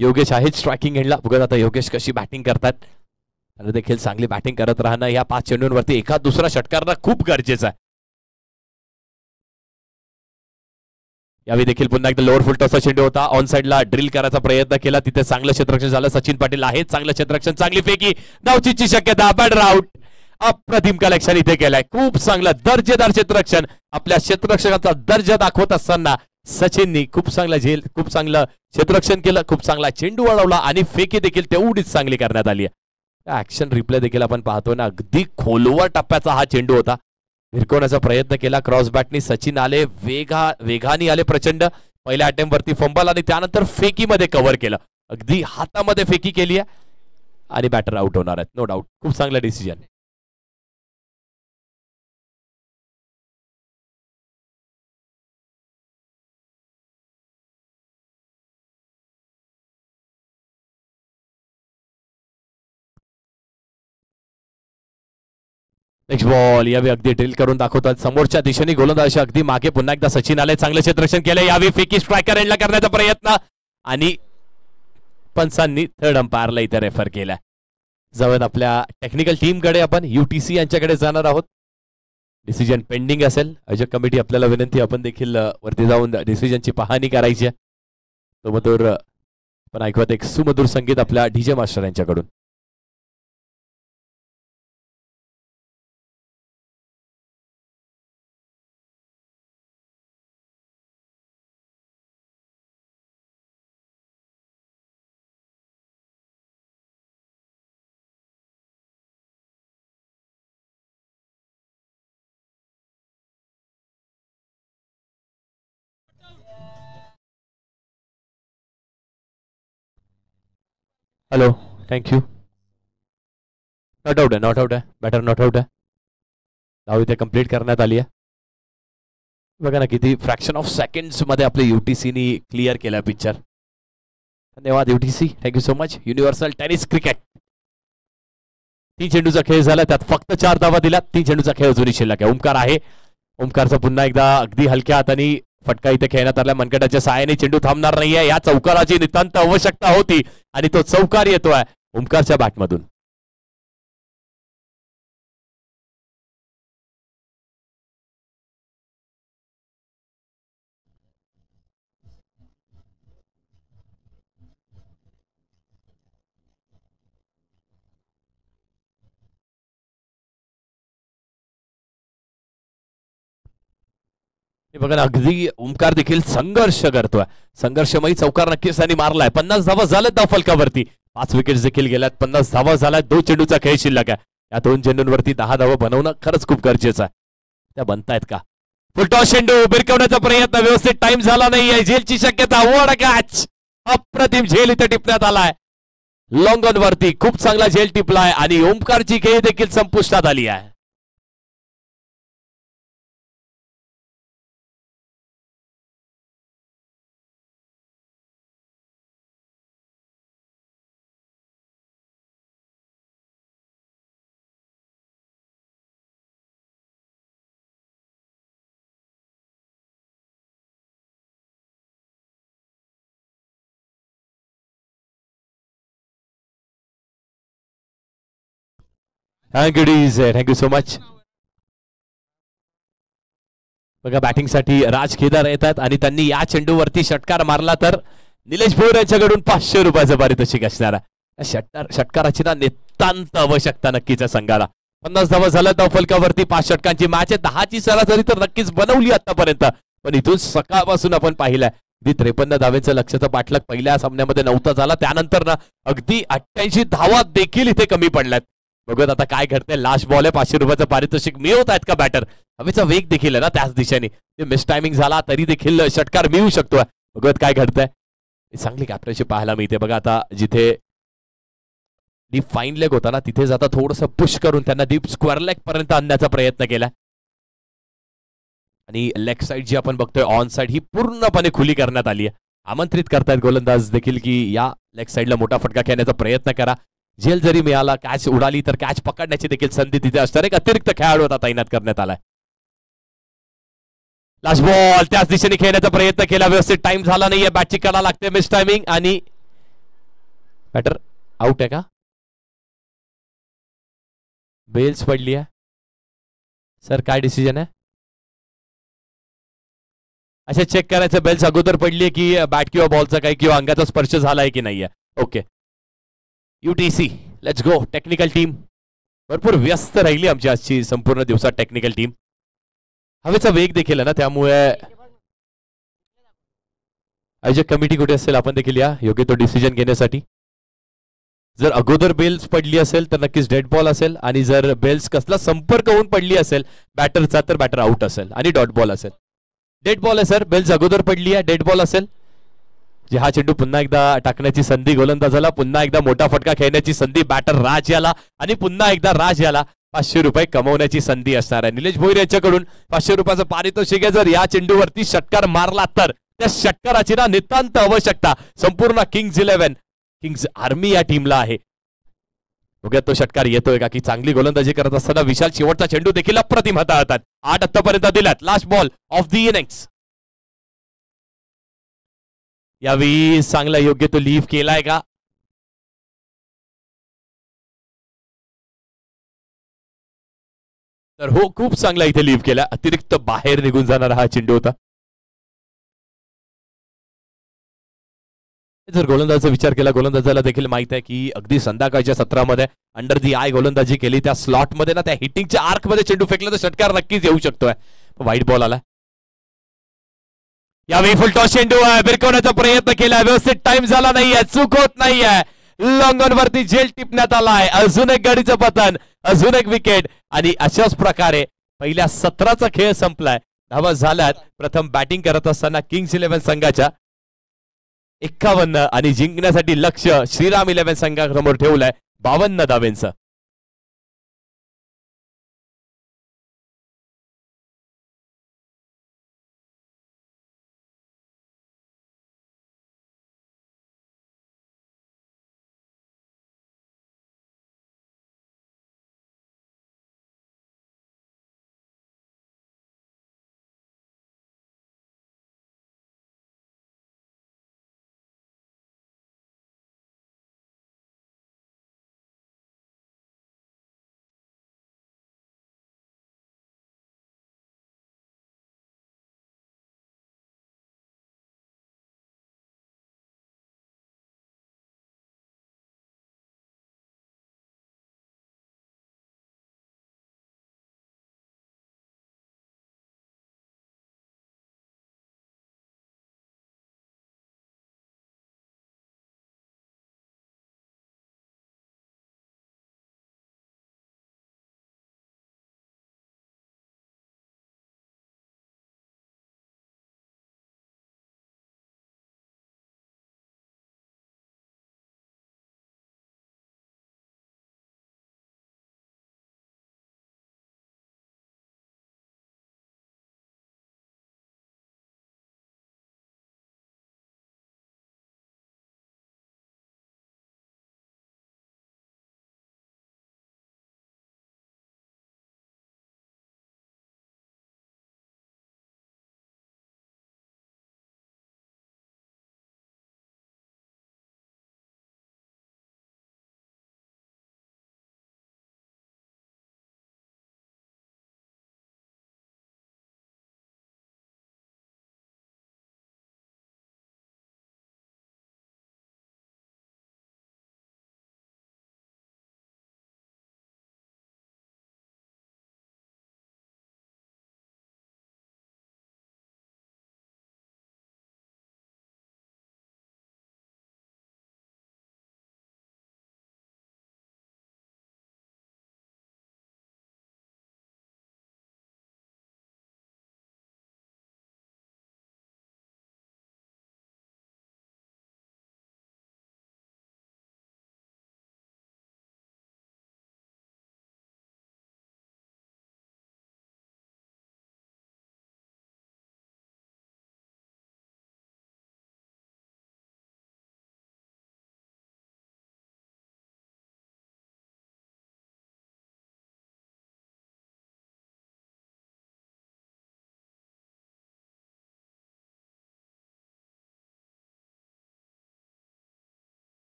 योगेश आहेत स्ट्रायकिंग एंडला. बघत आता योगेश कशी बॅटिंग करतात. त्याला देखील चांगली बॅटिंग करत राहणं या 5 चेंडूंवरती एखाद दुसरा षटकारणं खूप गरजेचं आहे. यावेळी देखील पुन्हा एकदा लोअर फुलटॉसचा चेंडू होता. ऑन साइडला ड्रिल करायचा प्रयत्न केला. तिथे चांगलं क्षेत्ररक्षण झालं. सचिन पाटील आहेत चांगलं क्षेत्ररक्षण. चांगली फेकी. धावचीची शक्यता. Batter out. अप्रतिम कलेक्शन इथे केलंय. खूप चांगलं दर्जेदार क्षेत्ररक्षण. आपल्या क्षेत्ररक्षकाचा दर्जा दाखवत असताना सचिननी खूप चांगलं क्षेत्ररक्षण केलं. खूप चांगला चेंडू वळवला आणि फेकी देखील तेवढीच चांगली करण्यात आली आहे. ऍक्शन रिप्ले देखील आपण पाहतोय ना, अगदी खोलवर टप्प्याचा हा चेंडू होता. भिरकवण्याचा प्रयत्न केला क्रॉस बॅटनी. सचिन आले वेगाने आले प्रचंड. पहिल्या अटेम्प्ट वरती फंबल आणि त्यानंतर फेकीमध्ये कव्हर केलं. अगदी हातामध्ये फेकी केली आहे आणि बॅटर आउट होणार आहेत. नो डाऊट खूप चांगला डिसिजन. Next ball. यावेळी अगदी ड्रिल करून दाखवतात. समोरच्या दिशेने गोलंदाज अगदी मागे. पुन्हा एकदा सचिन आले. चांगलं क्षेत्ररक्षण केलं. यावेळी फेकी स्ट्रायकर एंडला करण्याचा प्रयत्न आणि पंचांनी थर्ड अंपायरला इथे रेफर केलाय. जवळ आपल्या टेक्निकल टीमकडे आपण UTC यांच्याकडे जाणार आहोत. डिसिजन पेंडिंग असेल. आयोजक कमिटी आपल्याला विनंती, आपण देखील वरती जाऊन डिसिजनची पाहणी करायची आहे. तो मधुर पण ऐकवत एक सुमधुर संगीत आपल्या DJ मास्टर यांच्याकडून. हॅलो. थँक्यू. नॉट आउट आहे. नॉट आउट आहे. बॅटर नॉट आउट आहे. धाव इथे कंप्लीट करण्यात आली आहे. बघा ना किती फ्रॅक्शन ऑफ सेकंड्स मध्ये आपले UTCनी क्लिअर केला पिक्चर. धन्यवाद UTC. Thank you so much. Universal tennis cricket. 3 चेंडूचा खेळ झाला. त्यात फक्त 4 धावा दिल्या. 3 चेंडूचा खेळ अजूनही शिल्लक आहे. ओमकार आहे. ओमकारचा पुन्हा एकदा अगदी हलक्या हाताने फटका इथे खेळण्यात आला. मनगटाच्या सहाय्याने चेंडू थांबणार नाहीये. या चौकाराची नितांत आवश्यकता होती आणि तो चौकार येतोय ओमकारच्या बॅटमधून. हे बघा ना, अगदी ओमकार देखील संघर्ष करतोय. संघर्षमयी चौकार नक्कीच त्यांनी मारलाय. 50 धावा झाल्यात धाव फलकावरती. 5 विकेट्स देखील गेल्यात. 50 धावा झाल्यात. 2 चेंडूचा खेळ शिल्लक आहे. या 2 चेंडूंवरती 10 धावा बनवणं खरंच खूप गरजेचं आहे. त्या बनतायत का? फुलटॉस चेंडू बिरकवण्याचा प्रयत्न, व्यवस्थित टाइम झाला नाहीये. झेलची शक्यता. What a catch! अप्रतिम झेल इथे टिपण्यात आलाय. लॉंग ऑन वरती खूप चांगला झेल टिपलाय आणि ओमकारची खेळी देखील संपुष्टात आली आहे. Thank you so much. बघा बॅटिंगसाठी राज केदार येतात आणि त्यांनी या चेंडूवरती षटकार मारला तर निलेश भोईर यांच्याकडून 500 रुपयाचं पारितोषिक असणार आहे. षटकाराची ना नितांत आवश्यकता नक्कीच आहे संघाला. 50 धावा झाल्या धाव फलकावरती. 5 षटकांची मॅच आहे. 10ची सरासरी तर नक्कीच बनवली आतापर्यंत, पण इथून सकाळपासून आपण पाहिलंय अगदी 53 धावेचं लक्ष्याचा पाठलाग पहिल्या सामन्यामध्ये नव्हता झाला. त्यानंतर ना अगदी 88 धावा देखील इथे कमी पडल्यात. बघत आता काय घडतंय. लास्ट बॉल आहे. 500 रुपयाचं पारितोषिक मिळवत आहेत का बॅटर? हवेचा वेग देखील आहे ना त्याच दिशेने. ते मिस टायमिंग झाला तरी देखील षटकार मिळू शकतोय. बघत काय घडतंय. चांगली कॅप्टनशिप पाहायला मिळते. बघा आता जिथे डीप फाईन लेग होता ना तिथे जाता थोडंसं पुश करून त्यांना डीप स्क्वेअर लेग पर्यंत आणण्याचा प्रयत्न केला. आणि लेग साईड जी आपण बघतोय ऑन साईड ही पूर्णपणे खुली करण्यात आली आहे. आमंत्रित करतायत गोलंदाज देखील की या लेग साईडला मोठा फटका खेळण्याचा प्रयत्न करा. झेल जरी मिळाला, कॅच उडाली तर कॅच पकडण्याची देखील संधी तिथे असणार. एक अतिरिक्त खेळाडू आता तैनात करण्यात आलाय. लास्ट बॉल त्याच दिशेने खेळण्याचा प्रयत्न केला. व्यवस्थित टाइम झाला नाहीये. बॅटची कडा लागते. मिस टायमिंग आणि बॅटर आउट आहे का? बेल्स पडली आहे सर. काय डिसिजन आहे? अच्छा चेक करायचं बेल्स अगोदर पडली की बॅट किंवा बॉलचा काही किंवा अंगाचा स्पर्श झालाय की नाहीये. Okay UTC let's go. Technical team भरपूर व्यस्त राहिली आमची आजची संपूर्ण दिवसात. टेक्निकल टीम हवेचा वेग देखील आहे ना त्यामुळे आयोजक कमिटी कुठे असेल आपण देखील या योग्य तो डिसिजन घेण्यासाठी. जर अगोदर बेल्स पडली असेल तर नक्कीच डेड बॉल असेल आणि जर बेल्स कसला संपर्क होऊन पडली असेल बॅटरचा तर बॅटर आउट असेल आणि डॉट बॉल असेल. डेड बॉल आहे सर. बेल्स अगोदर पडली आहे. डेड बॉल असेल. जे हा चेंडू पुन्हा एकदा टाकण्याची संधी गोलंदाजाला. पुन्हा एकदा मोठा फटका खेळण्याची संधी बॅटर राज याला आणि पुन्हा एकदा राज याला 500 रुपये कमवण्याची संधी असणार आहे. निलेश भोईर यांच्याकडून 500 रुपयाचं पारितोषिक आहे. जर या चेंडूवरती षटकार मारला तर त्या षटकाराची ना नितांत आवश्यकता संपूर्ण किंग्स आर्मी या टीमला आहे. बघूयात तो षटकार येतोय का? की चांगली गोलंदाजी करत असताना विशाल शेवटचा चेंडू देखील अप्रतिम हाताळतात. 8 आतापर्यंत दिलात. Last ball of the innings. यावेळी चांगला योग्य तो लीव्ह केलाय का? तर हो खूप चांगला इथे लीव्ह केला. अतिरिक्त बाहेर निघून जाणारा हा चेंडू होता. जर गोलंदाजाचा विचार केला गोलंदाजाला देखील माहित आहे की अगदी संध्याकाळच्या सत्रामध्ये अंडर दी आय गोलंदाजी केली. त्या स्लॉटमध्ये ना त्या हिटिंगच्या आर्कमध्ये चेंडू फेकला तर षटकार नक्कीच येऊ शकतोय. वाईट बॉल आला. यावेळी फुल टॉस चेंडू आहे. बिरकवण्याचा प्रयत्न केला. व्यवस्थित टाइम झाला नाहीये. चूक होत नाहीये. लॉंग ऑन वरती झेल टिपण्यात आलाय. अजून एक गाडीचं पतन. अजून एक विकेट आणि अशाच प्रकारे पहिल्या सत्राचा खेळ संपलाय. धावा झाल्यात. प्रथम बॅटिंग करत असताना किंग्स 11 संघाच्या 51 आणि जिंकण्यासाठी लक्ष श्रीराम 11 संघासमोर ठेवलंय 52 धावेंचं.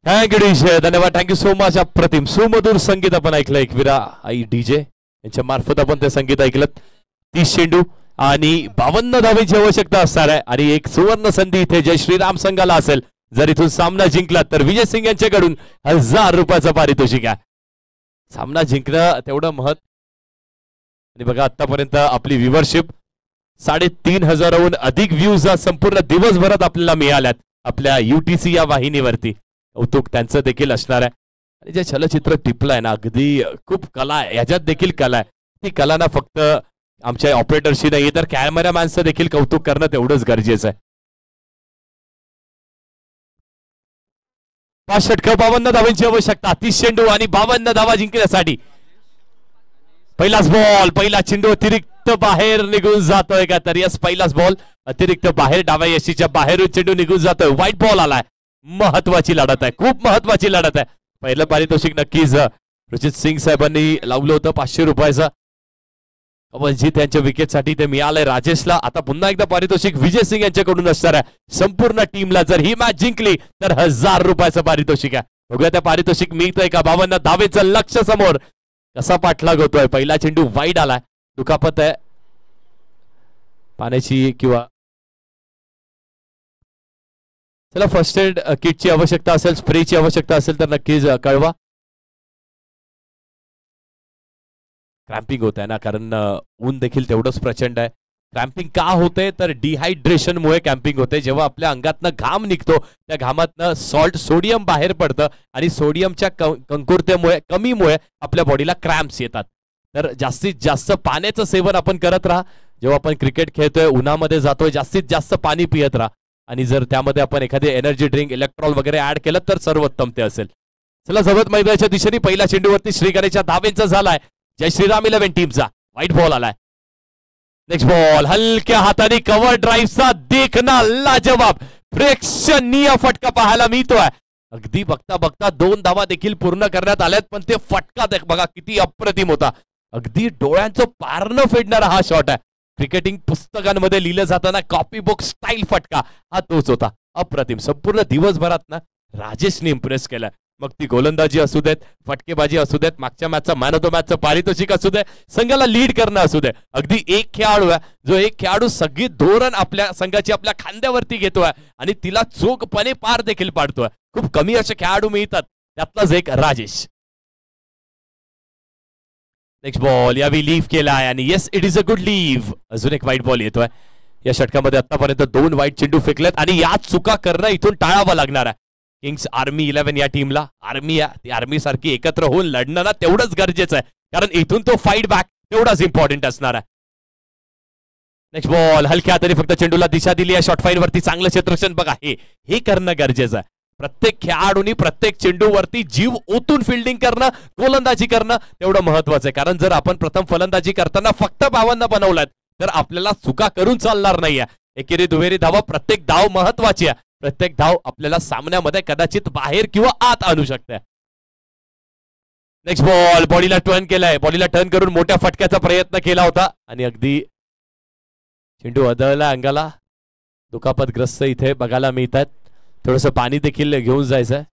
थँक्यू डीजे, धन्यवाद, थँक्यू सो मच. अप्रतिम सुमधुर संगीत आपण ऐकलं. एकविरा आई डीजे यांच्या मार्फत आपण ते संगीत ऐकलं. 30 चेंडू आणि 52 धावेची आवश्यकता असणार आहे आणि एक सुवर्ण संधी इथे जय श्रीराम संघाला असेल. जर इथून सामना जिंकला तर विजय सिंग यांच्याकडून 1000 रुपयाचं पारितोषिक आहे. सामना जिंकणं तेवढं आणि बघा आतापर्यंत आपली व्ह्यूवरशिप 3500हून अधिक व्ह्यूज संपूर्ण दिवसभरात आपल्याला मिळाल्यात आपल्या UTC या वाहिनीवरती. कौतुक त्यांचं देखील असणार आहे. आणि जे चलचित्र टिपलंय ना, अगदी खूप कला आहे ह्याच्यात देखील कला आहे. ती कला ना फक्त आमच्या ऑपरेटरशी नाही तर कॅमेरामॅनचं देखील कौतुक करणं तेवढंच गरजेचं आहे. 5 षटकं 52 धावांची आवश्यकता. 30 चेंडू आणि 52 धावा जिंकण्यासाठी. पहिलाच बॉल, पहिला चेंडू अतिरिक्त बाहेर निघून जातोय का तर यस, पहिलाच बॉल अतिरिक्त बाहेर डाव्या यशीच्या बाहेरून चेंडू निघून जातोय. व्हाईट बॉल आलाय. महत्वाची लढत आहे, खूप महत्वाची लढत आहे. पहिलं पारितोषिक नक्कीच रुचित सिंग साहेबांनी लावलं होतं 500 रुपयाचं. कवलजीत यांच्या विकेटसाठी ते मिळालंय राजेशला. आता पुन्हा एकदा पारितोषिक विजय सिंग यांच्याकडून असणार आहे. संपूर्ण टीमला जर ही मॅच जिंकली तर 1000 रुपयाचं पारितोषिक आहे. बघूया त्या पारितोषिक मिळतंय का. 52 धावेचं लक्ष समोर. कसा पाठलाग होतोय. पहिला चेंडू वाईड आलाय. दुखापत आहे पाण्याची किंवा चला फर्स्ट एड किटची आवश्यकता असेल, स्प्रेची आवश्यकता असेल तर नक्कीच कळवा. क्रॅम्पिंग होत आहे ना, कारण ऊन देखील तेवढंच प्रचंड आहे. क्रॅम्पिंग का होते तर डिहायड्रेशनमुळे क्रॅम्पिंग होते. जेव्हा आपल्या अंगातनं घाम निघतो त्या घामातनं सोडियम बाहेर पडतं आणि सोडियमच्या कमकुरतेमुळे कमीमुळे आपल्या बॉडीला क्रॅम्प्स येतात. तर जास्तीत जास्त पाण्याचं सेवन आपण करत राहा. जेव्हा आपण क्रिकेट खेळतोय, उन्हामध्ये जातोय, जास्तीत जास्त पाणी पियत राहा. आणि जर त्यामध्ये आपण एखादी एनर्जी ड्रिंक, इलेक्ट्रॉल वगैरे ऍड केलं तर सर्वोत्तम ते असेल. चला जवळ मैदानाच्या दिशेने पहिल्या चेंडूवरती श्रीगणेशच्या धावेंचा झालाय जय श्रीराम 11 टीमचा. व्हाईट बॉल आलाय. नेक्स्ट बॉल हलक्या हाताने कव्हर ड्राईव्हचा देखना लाजवाब प्रेक्षणीय फटका पाहायला मिळतोय. अगदी बघता बघता 2 धावा देखील पूर्ण करण्यात आल्यात, पण ते फटका बघा किती अप्रतिम होता. अगदी डोळ्यांचं पारणं फेडणारा हा शॉट आहे. क्रिकेटिंग पुस्तकांमध्ये लिहिलं जाताना कॉपी बुक स्टाईल फटका हा तोच होता. अप्रतिम. संपूर्ण दिवसभरात ना राजेशने इम्प्रेस केलाय. मग ती गोलंदाजी असू देत, फटकेबाजी असू देत, मागच्या मॅचचा मॅन ऑफ द मॅचचं पारितोषिक असू दे, संघाला लीड करणं असू दे. अगदी एक खेळाडू आहे जो एक खेळाडू सगळी धोरण आपल्या संघाची आपल्या खांद्यावरती घेतोय आणि तिला चोखपणे पार देखील पाडतोय. खूप कमी असे खेळाडू मिळतात, त्यातलाच एक राजेश. नेक्स्ट बॉल यावी लीव केलाय आणि yes it is a good leave. अजून एक वाईट बॉल येतोय. या षटकामध्ये आतापर्यंत 2 वाईट चेंडू फेकलेत आणि या चुका करणं इथून टाळावं लागणार आहे. किंग्स आर्मी 11 या टीमला ती आर्मी सारखी एकत्र होऊन लढणं ना तेवढंच गरजेचं आहे, कारण इथून तो फाईट बॅक तेवढाच इम्पॉर्टंट असणार आहे. नेक्स्ट बॉल हलक्या हाताने फक्त चेंडूला दिशा दिली आहे. शॉर्ट फाईट वरती चांगलं क्षेत्ररक्षण बघा, हे करणं गरजेचं आहे. प्रत्येक खेळाडूनी प्रत्येक चेंडूवरती जीव ओतून फिल्डिंग करणं, गोलंदाजी करणं तेवढं महत्वाचं आहे. कारण जर आपण प्रथम फलंदाजी करताना फक्त 52 बनवल्यात तर आपल्याला चुका करून चालणार नाहीये. एकेरी दुहेरी धावा, प्रत्येक धाव महत्वाची आहे. प्रत्येक धाव आपल्याला सामन्यामध्ये कदाचित बाहेर किंवा आत आणू शकते. नेक्स्ट बॉल बॉडीला टर्न केलाय. बॉडीला टर्न करून मोठ्या फटक्याचा प्रयत्न केला होता आणि अगदी चेंडू अदळला अंगाला. दुखापतग्रस्त इथे बघायला मिळतात. थोडंसं पाणी देखील घेऊन जायचं.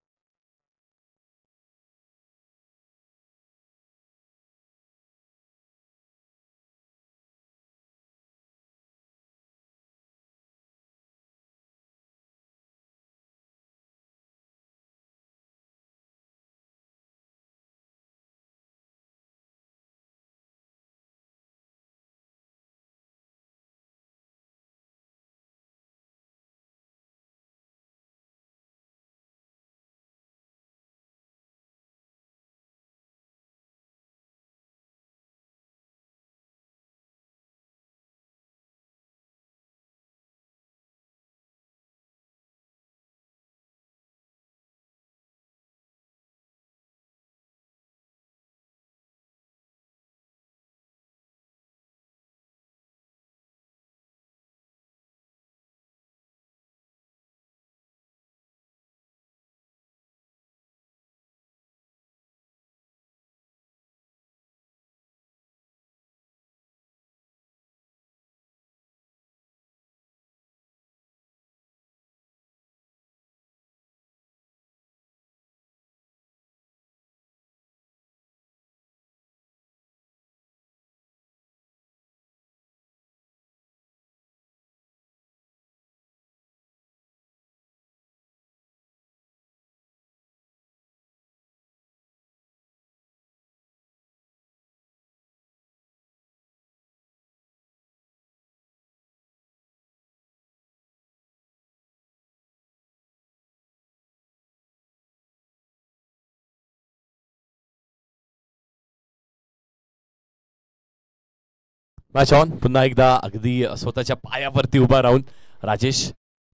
Match on. पुन्हा एकदा अगदी स्वतःच्या पायावरती उभा राहून राजेश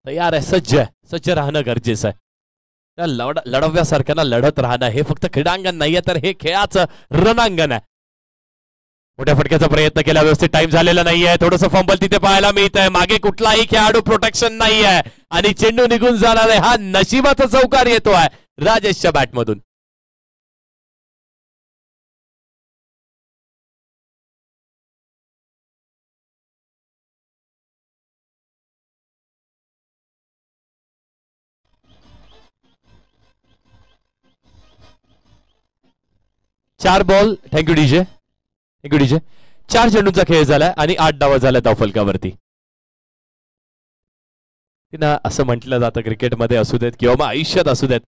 तयार आहे, सज्ज आहे. सज्ज राहणं गरजेचं आहे. त्या लढव्यासारख्यांना लढत राहणं हे फक्त क्रीडांगण नाहीये, तर हे खेळाचं रणांगण आहे. मोठ्या फटक्याचा प्रयत्न केला, व्यवस्थित टाइम झालेला नाहीये. थोडंसं फंबल तिथे पाहायला मिळत आहे. मागे कुठलाही खेळाडू प्रोटेक्शन नाहीये आणि चेंडू निघून जाणार आहे. हा नशिबाचा चौकार येतोय राजेशच्या बॅटमधून. चार ball. Thank you DJ. Thank you DJ. 4 चेंडूंचा खेळ झालाय आणि 8 डावा झाल्या धावफलकावरती. ना असं म्हटलं जातं क्रिकेटमध्ये असू देत किंवा मग आयुष्यात असू देत,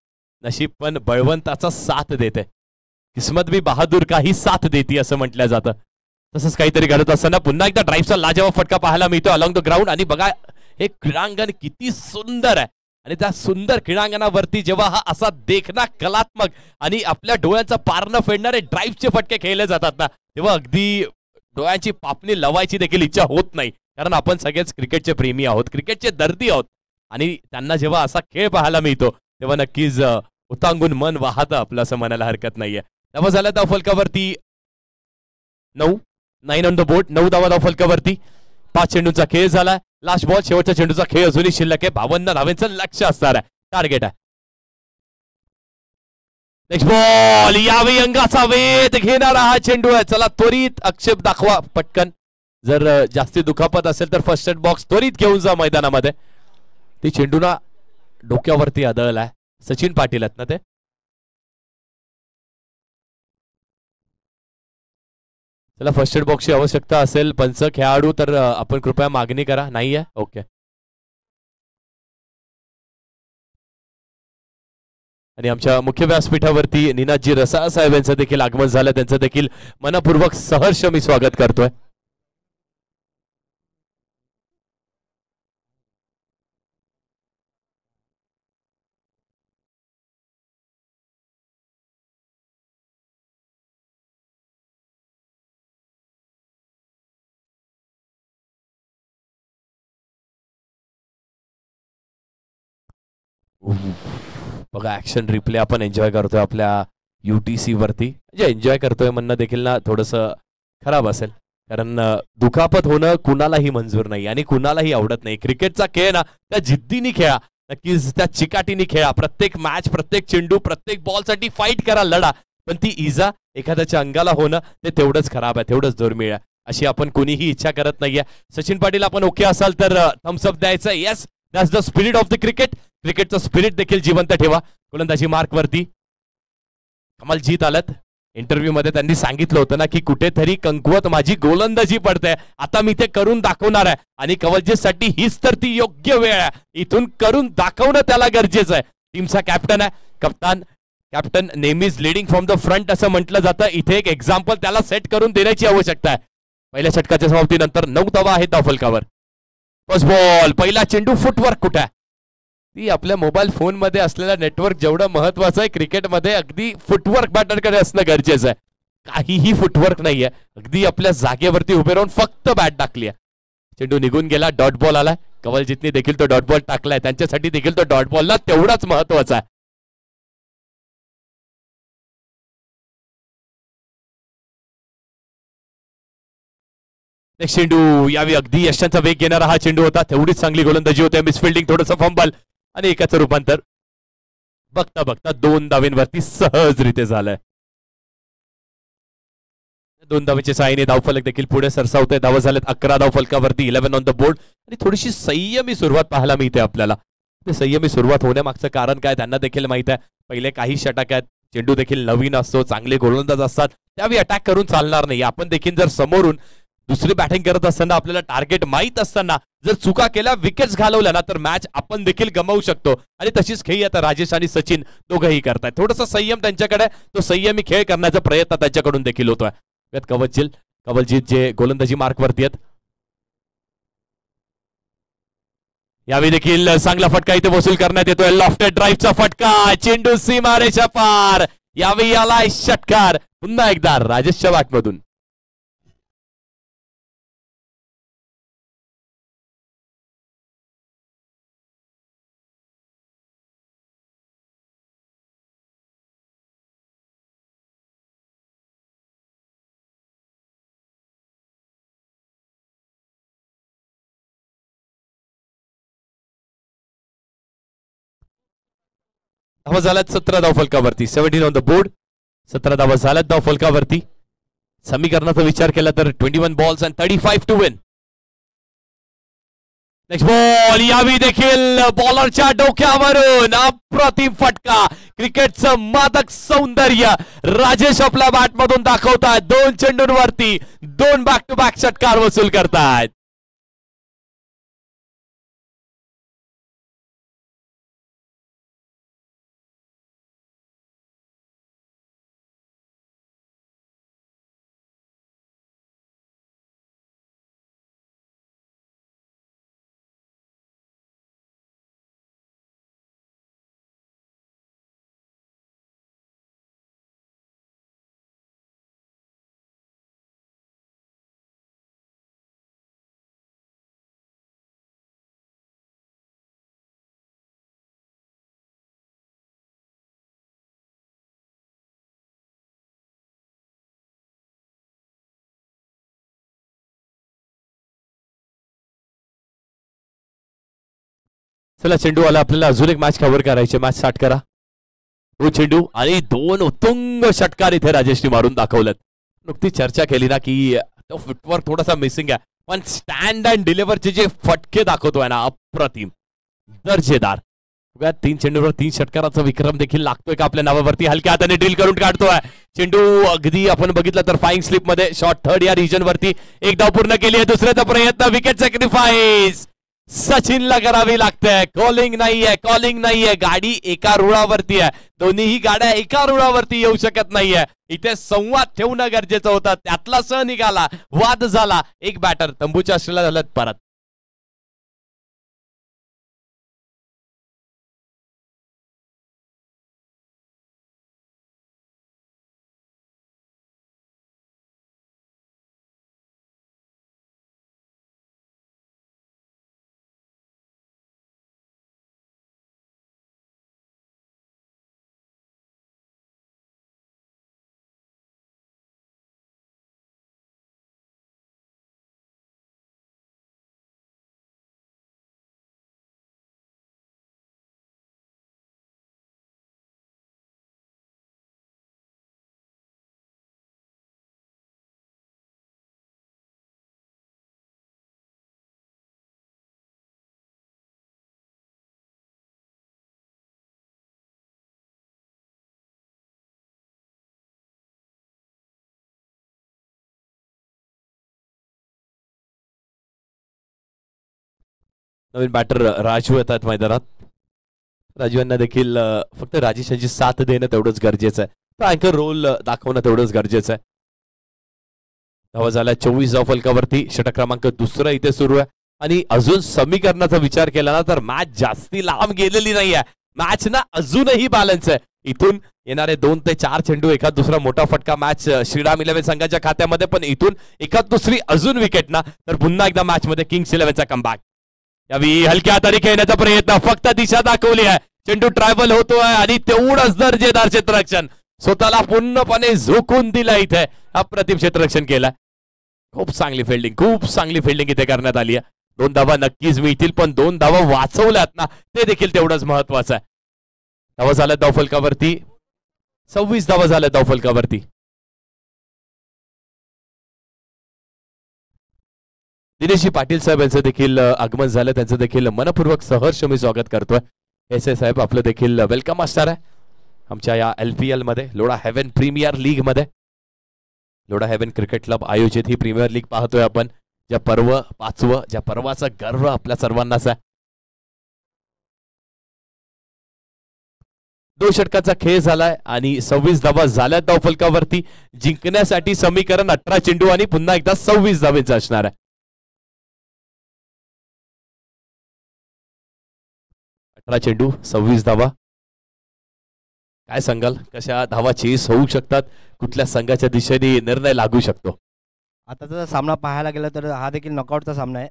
नशीब पण बळवंताचा साथ देते. किस्मत भी बहादूर का ही साथ देती असं म्हटलं जातं. तसंच काहीतरी घडत असताना पुन्हा एकदा ड्राईव्हचा लाजवाब फटका पाहायला मिळतो अलॉंग द ग्राउंड. आणि बघा हे क्रीडांगण किती सुंदर आहे आणि त्या सुंदर क्रीडांगणावरती जेव्हा हा असा देखना कलात्मक आणि आपल्या डोळ्यांचा पारणं फेडणारे ड्राईव्हचे फटके खेळले जातात ना, तेव्हा अगदी डोळ्यांची पापणी लवायची देखील इच्छा होत नाही. कारण आपण सगळेच क्रिकेटचे प्रेमी आहोत, क्रिकेटचे दर्दी आहोत आणि त्यांना जेव्हा असा खेळ पाहायला मिळतो तेव्हा नक्कीच उतांगून मन वाहतं आपलं असं म्हणायला हरकत नाहीये. तेव्हा झालं धावफलकावरती 9 ऑन द बोर्ड. 9 धावा धावफलकावरती. 5 चेंडूंचा खेळ झाला. लास्ट बॉल, शेवटच्या चेंडूचा खेळ अजूनही शिल्लक आहे. 52 धावेंचं लक्ष असणार आहे, टार्गेट आहे. Next ball. यावेळी अंगाचा वेध घेणारा हा चेंडू आहे. चला त्वरित आक्षेप दाखवा पटकन. जर जास्ती दुखापत असेल तर फर्स्ट एड बॉक्स त्वरित घेऊन जा मैदानामध्ये. ती चेंडूना डोक्यावरती आदळलाय. सचिन पाटील आहेत ना ते. त्याला फर्स्ट एड बॉक्सची आवश्यकता असेल पंच खेळाडू तर आपण कृपया मागणी करा. नाहीये ओके. आणि आमच्या मुख्य व्यासपीठावरती निनादजी रसाळ साहेब यांचं देखील आगमन झालं. त्यांचं देखील मनपूर्वक सहर्ष मी स्वागत करतोय. बघा ऍक्शन रिप्ले आपण एन्जॉय करतोय आपल्या UTC वरती. म्हणजे एन्जॉय करतोय म्हणणं देखील ना थोडंसं खराब असेल, कारण दुखापत होणं कुणालाही मंजूर नाही आणि कुणालाही आवडत नाही. क्रिकेटचा खेळ ना त्या जिद्दीने खेळा, नक्कीच त्या चिकाटीने खेळा. प्रत्येक मॅच, प्रत्येक चेंडू, प्रत्येक बॉल साठी फाईट करा, लढा. पण ती इजा एखाद्याच्या अंगाला होणं ते तेवढंच खराब आहे, तेवढंच दुर्मिळ आहे. अशी आपण कोणीही इच्छा करत नाहीये. सचिन पाटील आपण ओके असाल तर थम्सअप द्यायचं. Yes, that's the spirit of the cricket. क्रिकेटचं स्पिरिट देखील जिवंत ठेवा. गोलंदाजी मार्क वरती कमलजीत आलत. इंटरव्ह्यू मध्ये त्यांनी सांगितलं होतं ना की कुठेतरी कमकुवत माझी गोलंदाजी पडते, आता मी ते करून दाखवणार आहे. आणि कमलजीतसाठी हीच तर ती योग्य वेळ आहे. इथून करून दाखवणं त्याला गरजेचं आहे. टीमचा कॅप्टन आहे, कॅप्टन नेहमीच लीडिंग फ्रॉम द फ्रंट असं म्हटलं जातं. इथे एक एक्झाम्पल त्याला सेट करून देण्याची आवश्यकता आहे. पहिल्या षटकाच्या समाप्तीनंतर 9 धावा आहेत धावफलकावर. First ball. पहिला चेंडू. फुटवर्क कुठे आहे? ती आपल्या मोबाईल फोन मध्ये असलेला नेटवर्क जेवढं महत्वाचं आहे क्रिकेटमध्ये अगदी फुटवर्क बॅटरकडे असणं गरजेचं आहे. काहीही फुटवर्क नाहीये, अगदी आपल्या जागेवरती उभे राहून फक्त बॅट टाकली आहे. चेंडू निघून गेला. डॉट बॉल आलाय. कवलजीतने देखील तो डॉट बॉल टाकलाय. त्यांच्यासाठी देखील तो डॉट बॉल ना तेवढाच महत्वाचा आहे. नेक्स्ट चेंडू. यावी अगदी यशांचा वेग घेणारा हा चेंडू होता. तेवढीच चांगली गोलंदाजी होते. मिसफिल्डिंग, थोडंसं फंबल आणि एकाचं रूपांतर बघता बघता 2 धावेंवरती सहजरित्या झालंय. 2 धावेच्या साहाय्याने धावफलक देखील पुढे सरसावतोय. धावा झाल्यात 11 धावफलकावरती. 11 ऑन द बोर्ड. आणि थोडीशी संयमी सुरुवात पाहायला मिळते आपल्याला. ते संयमी सुरुवात होण्यामागचं कारण काय त्यांना देखील माहित आहे. पहिले काही षटक आहेत, चेंडू देखील नवीन असतो, चांगले गोलंदाज असतात, त्यावेळी अटॅक करून चालणार नाही. आपण देखील जर समोरून दुसरी बॅटिंग करत असताना आपल्याला टार्गेट माहित असताना जर चुका केल्या, विकेट्स घालवल्या ना, तर मॅच आपण देखील गमावू शकतो. आणि तशीच खेळी आता राजेश आणि सचिन दोघंही करतायत. थोडासा संयम त्यांच्याकडे, तो संयमी खेळ करण्याचा प्रयत्न त्यांच्याकडून देखील होतोय. कवलजीत जे गोलंदाजी मार्क वरती आहेत. यावेळी देखील चांगला फटका इथे वसूल करण्यात येतोय. लॉफ्टेड ड्राईव्हचा फटका, चेंडू सीमारेषा पार. यावेळी आलाय षटकार पुन्हा एकदा राजेशच्या बॅटमधून. धावा झाल्यात 17 धाव फलकावरती. 17 ऑन द बोर्ड. 17 धावा झाल्यात धाव फलकावरती. समीकरणाचा विचार केला तर 21 balls and 35 to win. Next ball यावी देखील बॉलरच्या डोक्यावरून अप्रतिम फटका. क्रिकेटचं मादक सौंदर्य राजेश आपल्या बॅट मधून दाखवतायत. 2 चेंडूंवरती 2 बॅक टू बॅक षटकार वसूल करतायत. चला चेंडू आला आपल्याला. अजून एक मॅच कव्हर करायचे. मॅच स्टार्ट करा. 2 चेंडू आणि 2 उत्तुंग षटकार इथे राजेशने मारून दाखवलेत. नुकतीच चर्चा केली ना की तो फुटवर्क थोडासा मिसिंग आहे, पण स्टँड अँड डिलिव्हरचे जे फटके दाखवतोय ना अप्रतिम दर्जेदार. 3 चेंडूवर 3 षटकाराचा विक्रम देखील लागतोय का आपल्या नावावरती. हलक्या हाताने ड्रिल करून काढतोय चेंडू. अगदी आपण बघितलं तर फाईंग स्लिप मध्ये शॉट थर्ड या रिजन वरती. एक धाव पूर्ण केली आहे. दुसऱ्याचा प्रयत्न. विकेट सॅक्रिफाईस सचिनला करावी लागते. कॉलिंग नाहीये. गाडी एका रुळावरती आहे. दोन्हीही गाड्या एका रुळावरती येऊ शकत नाहीये. इथे संवाद ठेवणं गरजेचं होतं. त्यातला सह निघाला. वाद झाला. एक बॅटर तंबूच्या आश्रयाला झालं परत. नवीन बॅटर राजू येतात मैदानात. राजू यांना देखील फक्त राजेश यांची साथ देणं तेवढंच गरजेचं आहे. तर अँकर रोल दाखवणं तेवढंच गरजेचं आहे. धावा झाला 24 धाव फलकावरती. षटक क्रमांक 2 इथे सुरू आहे. आणि अजून समीकरणाचा विचार केला ना तर मॅच जास्ती लांब गेलेली नाही आहे. मॅच ना अजूनही बॅलन्स आहे. इथून येणारे 2 ते 4 चेंडू एखाद दुसरा मोठा फटका मॅच श्रीराम 11 संघाच्या खात्यामध्ये, पण इथून एखाद दुसरी अजून विकेट ना तर पुन्हा एकदा मॅच मध्ये किंग्स 11चा कमबॅक. यावेळी हलक्या हाताने खेळण्याचा प्रयत्न. फक्त दिशा दाखवली आहे. चेंडू ट्रॅव्हल होतोय आणि तेवढंच दर्जेदार क्षेत्ररक्षण. स्वतःला पूर्णपणे झोकून दिलं. इथे अप्रतिम क्षेत्ररक्षण केलं. खूप चांगली फिल्डिंग इथे करण्यात आली आहे. 2 धावा नक्कीच मिळतील, पण 2 धावा वाचवल्यात ना ते देखील तेवढंच महत्वाचं आहे. धावा झाल्या धाव फलकावरती. 26 धावा झाल्या धाव फलकावरती. दिनेशजी पाटील साहेब यांचं देखील आगमन झालं. त्यांचं देखील मनपूर्वक सहर्ष मी स्वागत करतोय. एस ए साहेब आपलं देखील वेलकम असणार आहे आमच्या या LPL मध्ये, लोढा हेवन प्रीमियर लीग मध्ये. लोढा हेवन क्रिकेट क्लब आयोजित ही प्रीमियर लीग पाहतोय आपण. ज्या पर्व 5वं, ज्या पर्वाचा गर्व आपल्या सर्वांनाच आहे. 2 षटकाचा खेळ झालाय आणि 26 धावा झाल्यात धाव फलकावरती. जिंकण्यासाठी समीकरण 18 चेंडू आणि पुन्हा एकदा 26 धावेचं असणार आहे. 18 चेंडू 26 धावा. काय सांगाल, कशा धावा चेस होऊ शकतात, कुठल्या संघाच्या दिशेने निर्णय लागू शकतो? आताचा सामना पाहायला गेला तर हा देखील नॉकआउटचा सामना आहे.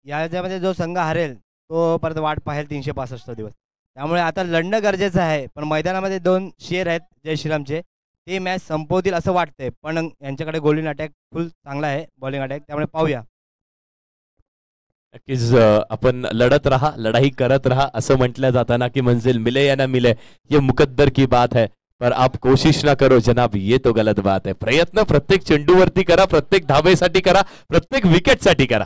याच्यामध्ये जो संघ हरेल तो परत वाट पाहेल 365 दिवस. त्यामुळे आता लढणं गरजेचं आहे. पण मैदानामध्ये 2 शेर आहेत जय श्रीरामचे, ते मॅच संपवतील असं वाटतंय. पण यांच्याकडे गोलिंग अटॅक फुल चांगला आहे, बॉलिंग अटॅक. त्यामुळे पाहूया. नक्कीच आपण लढत रहा, लढाई करत रहा असं म्हटलं जाताना की मंजिल मिले या ना मिले ये मुकद्दर की बात है, पर आप कोशिश ना करो जनाब ये तो गलत बात है. प्रयत्न प्रत्येक चेंडूवरती करा, प्रत्येक धावेसाठी करा, प्रत्येक विकेटसाठी करा.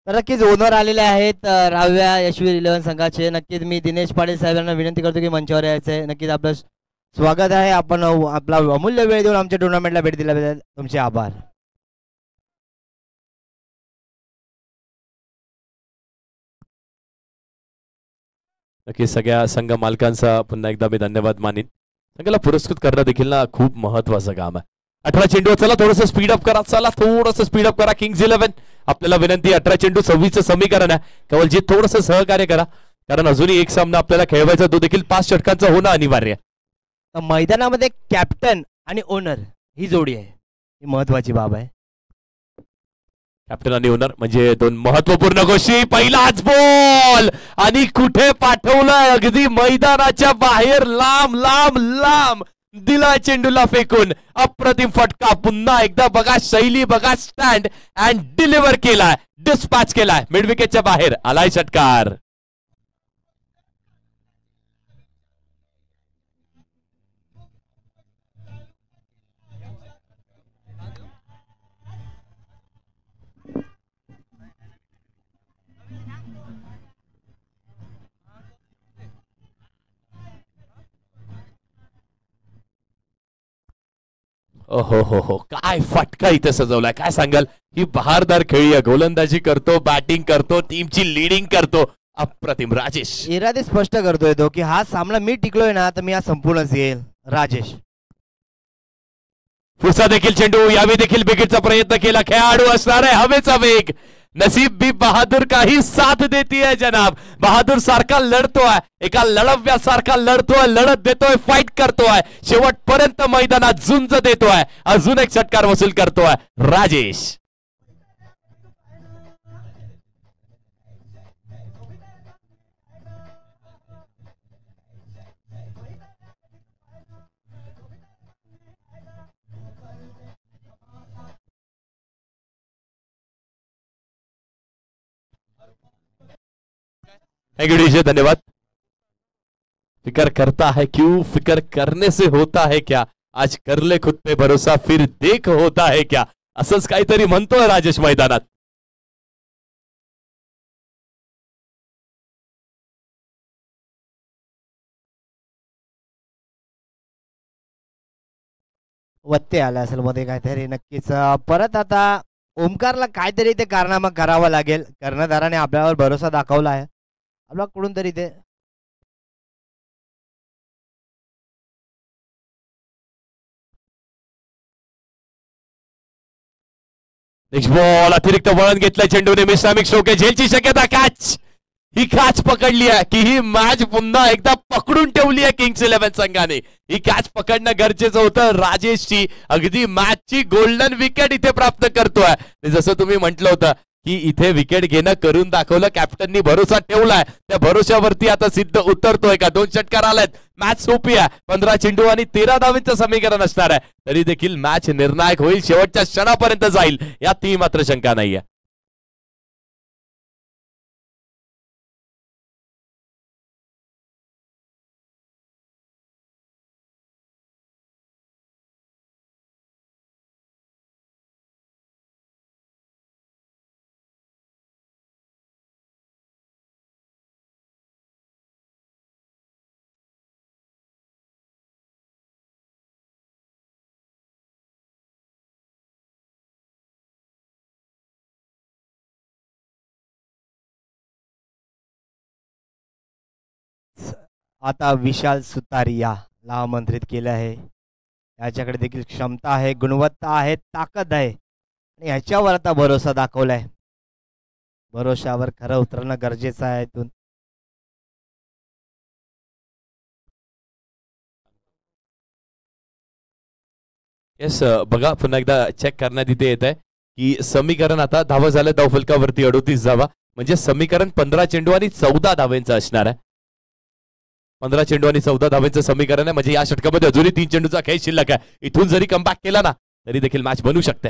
तर नक्कीच ओनर आलेले आहेत राव्या यशवीर 11 संघाचे. नक्कीच मी दिनेश पाटील साहेबांना विनंती करतो की मंचावर यायचं आहे. नक्कीच आपलं स्वागत आहे. आपण आपला अमूल्य वेळ देऊन आमच्या टुर्नामेंटला भेट दिल्याबद्दल तुमचे आभार. नक्कीच सगळ्या संघ मालकांचा पुन्हा एकदा मी धन्यवाद मानीन. संघाला पुरस्कृत करणं देखील ना खूप महत्वाचं काम आहे. 18 चेंडू चला थोडंसं स्पीडअप करा, चला थोडंसं स्पीडअप करा. किंग्स 11 आपल्याला विनंती 18 चेंडू 26चं समीकरण आहे. कवलजी थोडंसं सहकार्य करा, कारण अजूनही एक सामना आपल्याला खेळवायचा, तो देखील 5 षटकांचा होणं अनिवार्य आहे. मैदानामध्ये कॅप्टन आणि ओनर ही जोडी आहे, ही महत्वाची बाब आहे. कॅप्टन आणि ओनर म्हणजे दोन महत्वपूर्ण गोष्टी. पहिलाच बॉल आणि कुठे पाठवलं, अगदी मैदानाच्या बाहेर लांब लांब लांब दिला चेंडूला फेकून. अप्रतिम फटका. पुन्हा एकदा बघा शैली, बघा स्टँड अँड डिलिव्हर केलाय, डिस्पॅच केलाय. मिड विकेटच्या बाहेर आलाय षटकार. हो हो हो, काय फटका इथे सजवलाय, काय सांगाल. ही बहारदार खेळी आहे. गोलंदाजी करतो, बॅटिंग करतो, टीमची लीडिंग करतो. अप्रतिम. राजेश इरादे स्पष्ट करतोय तो की हा सामना मी टिकलोय ना तर मी हा संपूर्णच येईल. राजेश पुढचा देखील चेंडू, यावेळी देखील विकेटचा प्रयत्न केला. खेळाडू असणार आहे हवेचा वेग. नसीब भी बहादूर का ही साथ देती है जनाब. बहादूर सारखा लढतोय, एका लढव्यासारखा लढतोय, लढत देतोय, फाईट करतोय, शेवटपर्यंत मैदानात झुंज देतोय. अजून एक षटकार वसूल करतोय राजेश. थैंक यू, धन्यवाद. फिकर करता है क्यों, फिकर करने से होता है क्या, आज कर ले खुद पे भरोसा फिर देख होता है क्या, असंच काहीतरी म्हणतोय राजेश मैदानात. वत्ते आला असेल मध्ये काहीतरी. नक्कीच परत आता ओमकारला काहीतरी ते कारनामा करावा लागेल. कर्णधाराने आपल्यावर भरोसा दाखवला आहे, आपला कुठून तरी ते नेक्स्ट बॉल. अतिरिक्त वळण घेतलं चेंडूने. मिश्रामिक स्ट्रोक झेलची शक्यता. कॅच. ही कॅच पकडली आहे की ही मॅच पुन्हा एकदा पकडून ठेवली आहे किंग्स 11 संघाने. ही कॅच पकडणं गरजेचं होतं. राजेशची अगदी मॅचची गोल्डन विकेट इथे प्राप्त करतोय. जसं तुम्ही म्हटलं होतं की इथे विकेट घेणं करून दाखवलं. कॅप्टननी भरोसा ठेवलाय, त्या भरोश्यावरती आता सिद्ध उतरतोय का. 2 षटकार आलेत. मॅच सोपी आहे. 15 चेंडू आणि 13 धावांचं समीकरण असणार आहे. तरी देखील मॅच निर्णायक होईल, शेवटच्या क्षणापर्यंत जाईल, यातही मात्र शंका नाहीये. आता विशाल सुतारिया ला आमंत्रित केलं आहे. याच्याकडे देखील क्षमता आहे, गुणवत्ता आहे, ताकद आहे आणि ह्याच्यावर आता भरोसा दाखवलाय. भरोशावर खरं उतरणं गरजेचं आहे. इथून येस, बघा पुन्हा एकदा चेक करण्यात इथे येत आहे की समीकरण आता धावा झालं धावफलकावरती 38 धावा, म्हणजे समीकरण 15 चेंडू आणि 14 धावांचं असणार आहे. 15 चेंडू आणि 14 धावांचं समीकरण आहे. म्हणजे या षटकामध्ये अजूनही 3 चेंडूचा खेळ शिल्लक आहे. इथून जरी कमबॅक केला ना तरी देखील मॅच बनू शकते.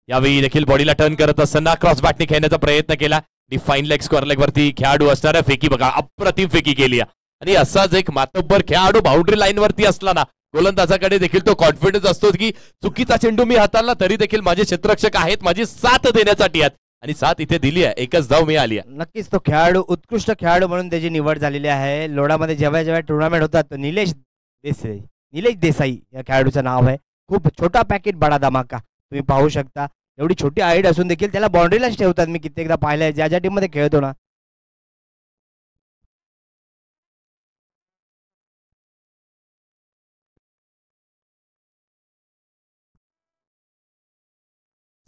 यावेळी देखील बॉडीला टर्न करत असताना क्रॉस बॅटने खेळण्याचा प्रयत्न केला. डिफाईन लेग स्क्वेअर लेग वरती खेळाडू असणाऱ्या फेकी बघा अप्रतिम फेकी केली आणि असाच एक मातब्बर खेळाडू बाउंड्री लाईन वरती असला ना गोलंदाजाकडे देखील तो कॉन्फिडन्स असतो की चुकीचा चेंडू मी हाताळला तरी देखील माझे क्षेत्ररक्षक आहेत माझी साथ देण्यासाठी आहेत आणि साथ इथे दिली आहे. एकच धाव मिळाली आहे. नक्कीच तो खेळाडू उत्कृष्ट खेळाडू म्हणून त्याची निवड झालेली आहे. लोढामध्ये जेव्हा जेव्हा टुर्नामेंट होतात तो निलेश देसाई या खेळाडूचं नाव आहे. खूप छोटा पॅकेट बडा धमाका तुम्ही पाहू शकता. एवढी छोटी हाईट असून देखील त्याला बाउंड्रीलाच ठेवतात. मी कित्येकदा पाहिलंय ज्या ज्या टीम मध्ये खेळतो ना.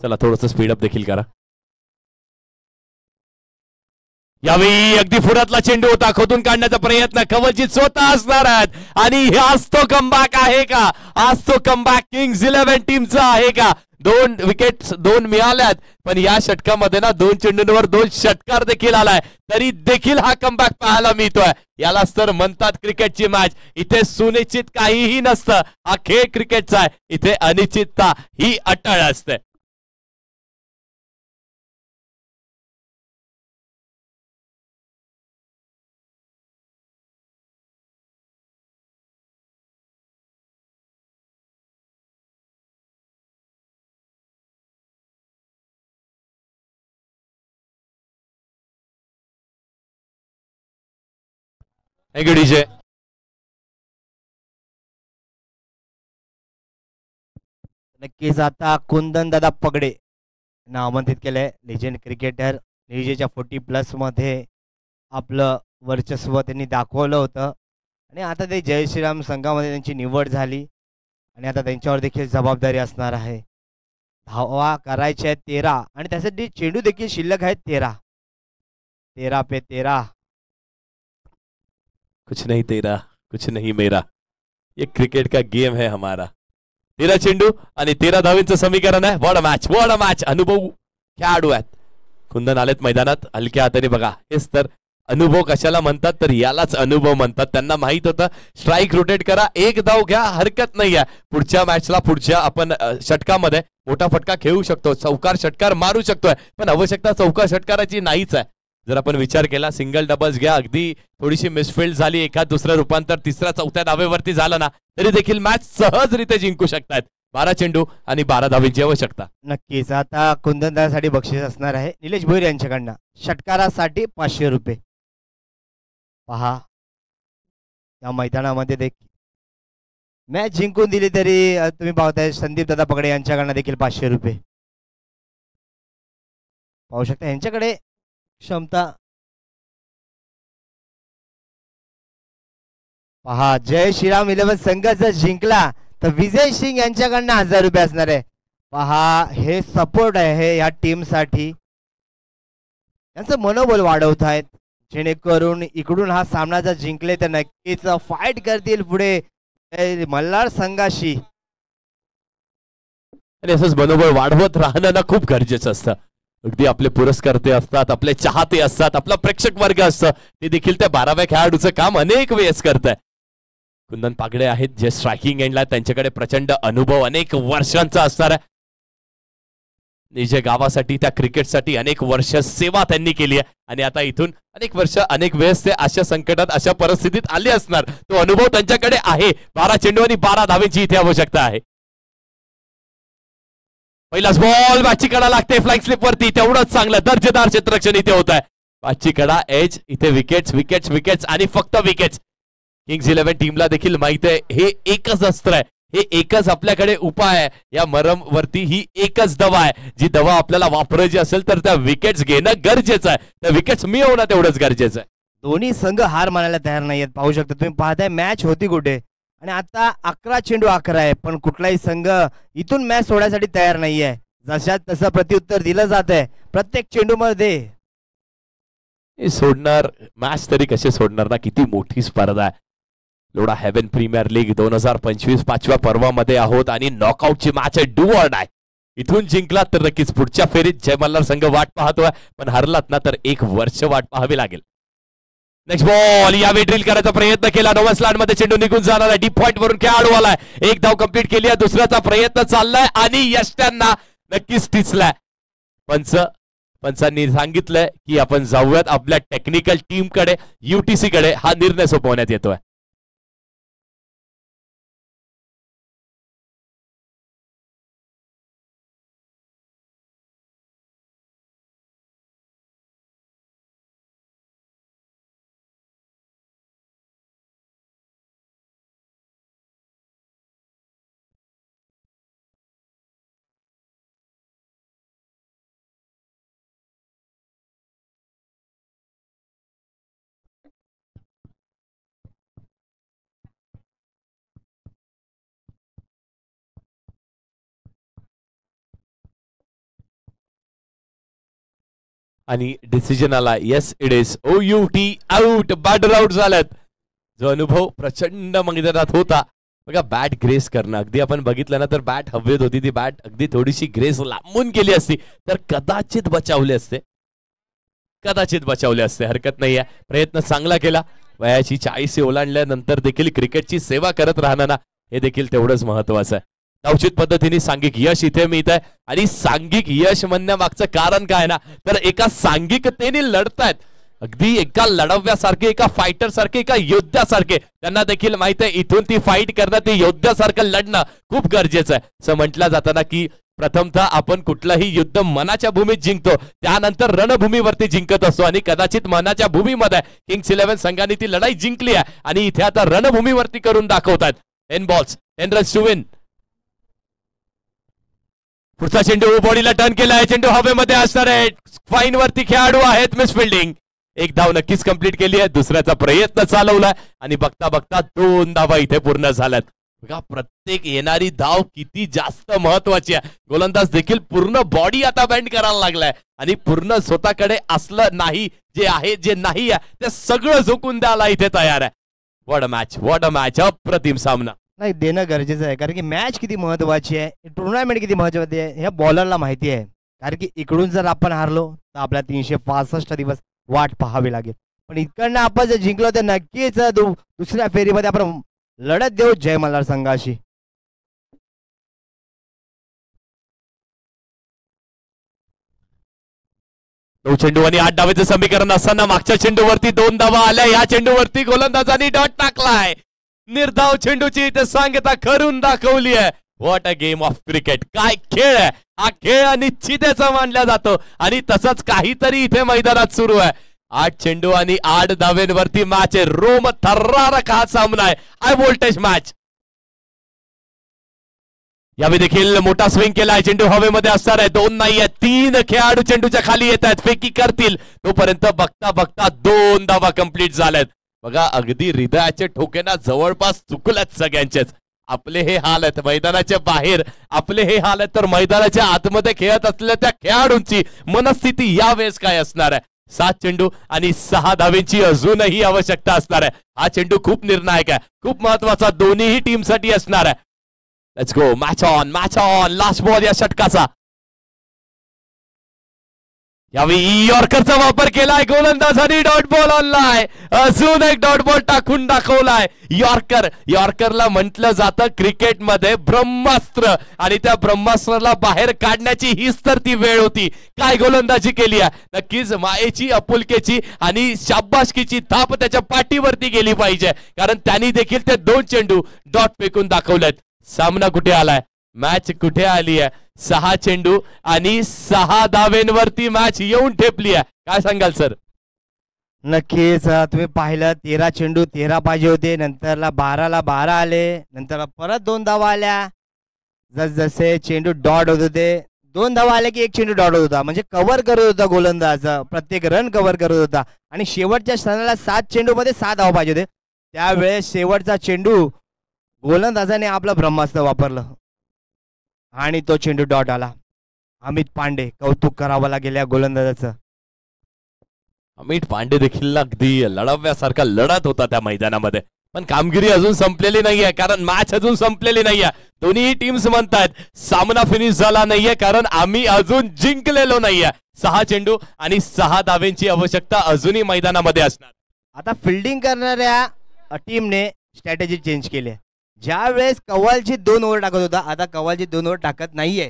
चला थोडंसं स्पीडअप देखील करा. यावेळी अगदी फुरातला चेंडू होता खोदून काढण्याचा प्रयत्न कवलजीत स्वतः असणार आहेत आणि आज तो कमबॅक आहे का? आज तो कमबॅक किंग्स 11 टीमचा आहे का? 2 विकेट 2 मिळाल्यात पण या षटकामध्ये ना 2 चेंडूंवर 2 षटकार देखील आलाय तरी देखील हा कमबॅक पाहायला मिळतोय. यालाच तर म्हणतात क्रिकेटची मॅच. इथे सुनिश्चित काहीही नसतं. हा खेळ क्रिकेटचा आहे. इथे अनिश्चितता ही अटळ असते. डीजे नक्कीच आता कुंदन दादा पगडे यांना आमंत्रित केलंय. लेजेंड क्रिकेटर डीजेच्या 40+ मध्ये आपलं वर्चस्व त्यांनी दाखवलं होतं आणि आता ते जय श्रीराम संघामध्ये त्यांची निवड झाली आणि आता त्यांच्यावर देखील जबाबदारी असणार आहे. धावा करायच्या आहेत 13 आणि त्यासाठी चेंडू देखील शिल्लक आहेत 13 पे 13. कुछ नहीं तेरा कुछ नहीं मेरा ये क्रिकेट का गेम है हमारा. 13 चेंडू आणि 13 धावींचं समीकरण आहे. What a match. अनुभव खेळाडू आहेत. कुंदन आलेत मैदानात हलक्या हाताने बघा. हेच तर अनुभव कशाला म्हणतात तर यालाच अनुभव म्हणतात. त्यांना माहित होतं स्ट्राईक रोटेट करा 1 धाव घ्या हरकत नाही आहे. पुढच्या मॅचला पुढच्या आपण षटकामध्ये मोठा फटका खेळू शकतो. चौकार षटकार मारू शकतोय पण आवश्यकता चौकार षटकाराची नाहीच आहे. जर आपण विचार केला सिंगल डबल्स घ्या अगदी थोडीशी मिसफिल्ड झाली एखाद दुसरं रूपांतर 3ऱ्या 4थ्या धावेवरती झालं ना तरी देखील मॅच सहजरित्या जिंकू शकतात. 12 चेंडू आणि 12 धावेची आवश्यकता. नक्कीच आता कुंदनदासाठी बक्षीस असणार आहे निलेश भोईर यांच्याकडनं. षटकारासाठी 500 रुपये. पहा या मैदानामध्ये देखील मॅच जिंकून दिली तरी तुम्ही पाहताय संदीप दादा पगडे यांच्याकडनं देखील 500 रुपये पाहू शकता. यांच्याकडे क्षमता पहा. जय श्रीराम 11 संघ जर जिंकला तर विजय सिंग यांच्याकडनं 1000 रुपये असणार आहे. पहा हे सपोर्ट आहे या टीम साठी. यांचं मनोबल वाढवत आहेत जेणेकरून इकडून हा सामना जर जिंकले तर नक्कीच फाईट करतील पुढे मल्हार संघाशी. आणि असंच मनोबल वाढवत राहणं ना खूप गरजेचं असतं. अगदी आपले पुरस्कर्ते असतात आपले चाहते असतात आपला प्रेक्षक वर्ग असतं ते देखील त्या 12व्या खेळाडूचं काम अनेक वेळेस करताय. कुंदन पागडे आहेत जे स्ट्रायकिंग एंडला त्यांच्याकडे प्रचंड अनुभव अनेक वर्षांचा असणार आहे. निजे गावासाठी त्या क्रिकेटसाठी अनेक वर्ष सेवा त्यांनी केली आहे आणि आता इथून अनेक वर्ष अनेक वेळेस ते अशा संकटात अशा परिस्थितीत आले असणार. तो अनुभव त्यांच्याकडे आहे. 12 चेंडू आणि 12 धावेची इथे आवश्यकता आहे. पहिलाच बॉल बॅटची कडा लागते फ्लाइंग स्लिप वरती. तेवढंच चांगलं दर्जेदार क्षेत्ररक्षण इथे होत आहे. बॅटची कडा एज इथे विकेट्स विकेट्स विकेट्स आणि फक्त विकेट्स. किंग्स 11 टीमला देखील माहित आहे हे एकच अस्त्र आहे. हे एकच आपल्याकडे उपाय आहे. या मरम वरती ही एकच दवा आहे. जी दवा आपल्याला वापरायची असेल तर त्या विकेट्स घेणं गरजेचं आहे. त्या विकेट्स मिळवणं तेवढंच गरजेचं आहे. दोन्ही संघ हार मानायला तयार नाहीयेत. पाहू शकता तुम्ही पाहताय मॅच होती कुठे आणि आता 11 चेंडू 11 आहे पण कुठलाही संघ इथून मॅच सोडण्यासाठी तयार नाहीये. जशात तसं प्रत्युत्तर दिलं जात आहे प्रत्येक चेंडू मध्ये. सोडणार मॅच तरी कसे सोडणार ना. किती मोठी स्पर्धा आहे. लोढा हेवन प्रीमियर लीग 2025 5व्या पर्वामध्ये आहोत आणि नॉकआउटची मॅच आहे. Do or die. इथून जिंकलात तर नक्कीच पुढच्या फेरीत जय मल्हार संघ वाट पाहतोय पण हरलात ना तर 1 वर्ष वाट पाहावी लागेल. नेक्स्ट बॉल यावेळी ड्रिल करायचा प्रयत्न केला. 9 स्लॅन मध्ये चेंडू निघून जाणार आहे. डीप पॉइंट वरून खेळाडू आलाय. 1 धाव कंप्लीट केली आहे. दुसऱ्याचा प्रयत्न चाललाय आणि यश त्यांना नक्कीच टिचलाय. पंचांनी सांगितलंय की आपण जाऊयात आपल्या टेक्निकल टीम कडे, UTC कडे. हा निर्णय सोपवण्यात येतोय. आणि डिसिजन आला. Yes it is OUT out. Batter out झाल्यात. जो अनुभव प्रचंड मैदानात होता बघा, बॅट ग्रेस करणं. अगदी आपण बघितलं ना तर बॅट हवेत होती, ती बॅट अगदी थोडीशी ग्रेस लांबून गेली असती तर कदाचित बचावले असते, हरकत नाही आहे. प्रयत्न चांगला केला. वयाची 40 ओलांडल्यानंतर देखील क्रिकेटची सेवा करत राहणं ना, हे देखील तेवढंच महत्वाचं आहे. अवचित पद्धतीने सांघिक यश इथे मिळत आहे. आणि सांघिक यश म्हणण्यामागचं कारण काय ना, तर एका सांघिकतेने लढतायत. अगदी एका लढव्यासारखे, एका फायटर सारखे, एका योद्ध्यासारखे. त्यांना देखील माहित आहे इथून ती फाईट करणं, ती योद्ध्यासारखं लढणं खूप गरजेचं आहे. असं म्हटलं जातं ना की प्रथमतः आपण कुठलंही युद्ध मनाच्या भूमीत जिंकतो, त्यानंतर रणभूमीवरती जिंकत असतो. आणि कदाचित मनाच्या भूमीमध्ये किंग्स 11 संघाने ती लढाई जिंकली आहे आणि इथे आता रणभूमीवरती करून दाखवतात. 10 बॉल्स 10 रन्स टू विन. पुढचा चेंडू बॉडीला टर्न केलाय. चेंडू हवेमध्ये असणार आहे. फाईन वरती खेळाडू आहेत. Miss fielding. एक धाव नक्कीच कंप्लीट केली आहे. दुसऱ्याचा प्रयत्न चालवलाय आणि बघता बघता 2 धावा इथे पूर्ण झाल्यात. बघा, प्रत्येक येणारी धाव किती जास्त महत्वाची आहे. गोलंदाज देखील पूर्ण बॉडी आता बेंड करायला लागलाय आणि पूर्ण स्वतःकडे असलं नाही, जे आहे जे नाही आहे ते सगळं झोकून द्यायला इथे तयार आहे. What a match. अप्रतिम सामना. नाही, देणं गरजेचं आहे, कारण की मॅच किती महत्वाची आहे, टुर्नामेंट किती महत्वाची आहे ह्या बॉलरला माहिती आहे. कारण की इकडून जर आपण हारलो तर आपल्याला 365 दिवस वाट पाहावी लागेल. पण इकडनं आपण जर जिंकलो तर नक्कीच दुसऱ्या फेरीमध्ये आपण लढत देऊ जय मल्हार संघाशी. तो चेंडू आणि 8 धावेचं समीकरण असताना मागच्या चेंडूवरती 2 धावा आल्या. या चेंडूवरती गोलंदाजांनी डॉट टाकलाय. निर्धाव चेंडूची इथे सांगता करून दाखवली आहे. What a game of cricket. काय खेळ आहे हा. खेळ अनिश्चितेचा मानला जातो आणि तसंच काहीतरी इथे मैदानात सुरू आहे. 8 चेंडू आणि 8 धावेंवरती मॅच आहे. रोम थर्रारक हा सामना आहे. High voltage match. यावेळी देखील मोठा स्विंग केलाय. चेंडू हवेमध्ये असणार आहे. 2 नाही आहे, 3 खेळाडू चेंडूच्या खाली येत आहेत. फेकी करतील तोपर्यंत बघता बघता 2 धावा कंप्लीट झाल्यात. बघा, अगदी हृदयाचे ठोके ना जवळपास चुकल्यात सगळ्यांचेच. आपले हे हाल आहेत मैदानाच्या बाहेर, आपले हे हाल आहेत तर मैदानाच्या आतमध्ये खेळत असलेल्या त्या खेळाडूंची मनस्थिती यावेळेस काय असणार आहे. 7 चेंडू आणि 6 धावेंची अजूनही आवश्यकता असणार आहे. हा चेंडू खूप निर्णायक आहे, खूप महत्वाचा दोन्ही टीमसाठी असणार आहे. Let's go. Match on. Last ball या षटकाचा. यावेळी यॉर्करचा वापर केलाय गोलंदाजांनी. डॉट बॉल आणलाय. अजून एक डॉट बॉल टाकून दाखवलाय. यॉर्करला म्हटलं जातं क्रिकेटमध्ये ब्रह्मास्त्र आणि त्या ब्रह्मास्त्राला बाहेर काढण्याची हीच तर ती वेळ होती. काय गोलंदाजी केली आहे. नक्कीच मायेची, आपुलकेची आणि शाबासकीची थाप त्याच्या पाठीवरती गेली पाहिजे, कारण त्यांनी देखील ते 2 चेंडू डॉट फेकून दाखवलेत. सामना कुठे आलाय, मॅच कुठे आली आहे. 6 चेंडू आणि 6 धावेंवरती मॅच येऊन ठेपली आहे. काय सांगाल सर. नक्कीच तुम्ही पाहिलं 13 चेंडू 13 पाहिजे होते, नंतरला 12ला 12 आले, नंतर परत 2 धावा आल्या. जसे चेंडू डॉट होत होते, 2 धावा आल्या की 1 चेंडू डॉट होत होता. म्हणजे कव्हर करत होता गोलंदाज, प्रत्येक रन कव्हर करत होता. आणि शेवटच्या क्षणाला 7 चेंडू मध्ये 6 धावा पाहिजे होते. त्यावेळेस शेवटचा चेंडू गोलंदाजाने आपलं ब्रह्मास्त्र वापरलं आणि तो चेंडू डॉट आला. अमित पांडे, कौतुक करावं लागेल या गोलंदाजाचं. अमित पांडे देखील अगदी लढव्यासारखा लढत होता त्या मैदानामध्ये. पण कामगिरी अजून संपलेली नाहीये, कारण मॅच अजून संपलेली नाहीये. दोन्ही टीम्स म्हणतात सामना फिनिश झाला नाहीये, कारण आम्ही अजून जिंकलेलो नाहीये. 6 चेंडू आणि 6 धावेंची आवश्यकता अजूनही मैदानामध्ये असणार. आता फिल्डिंग करणाऱ्या टीमने स्ट्रॅटेजी चेंज केली. ज्या वेळेस कव्वालची 2 ओव्हर टाकत होता, आता कव्वालची 2 ओव्हर टाकत नाहीये.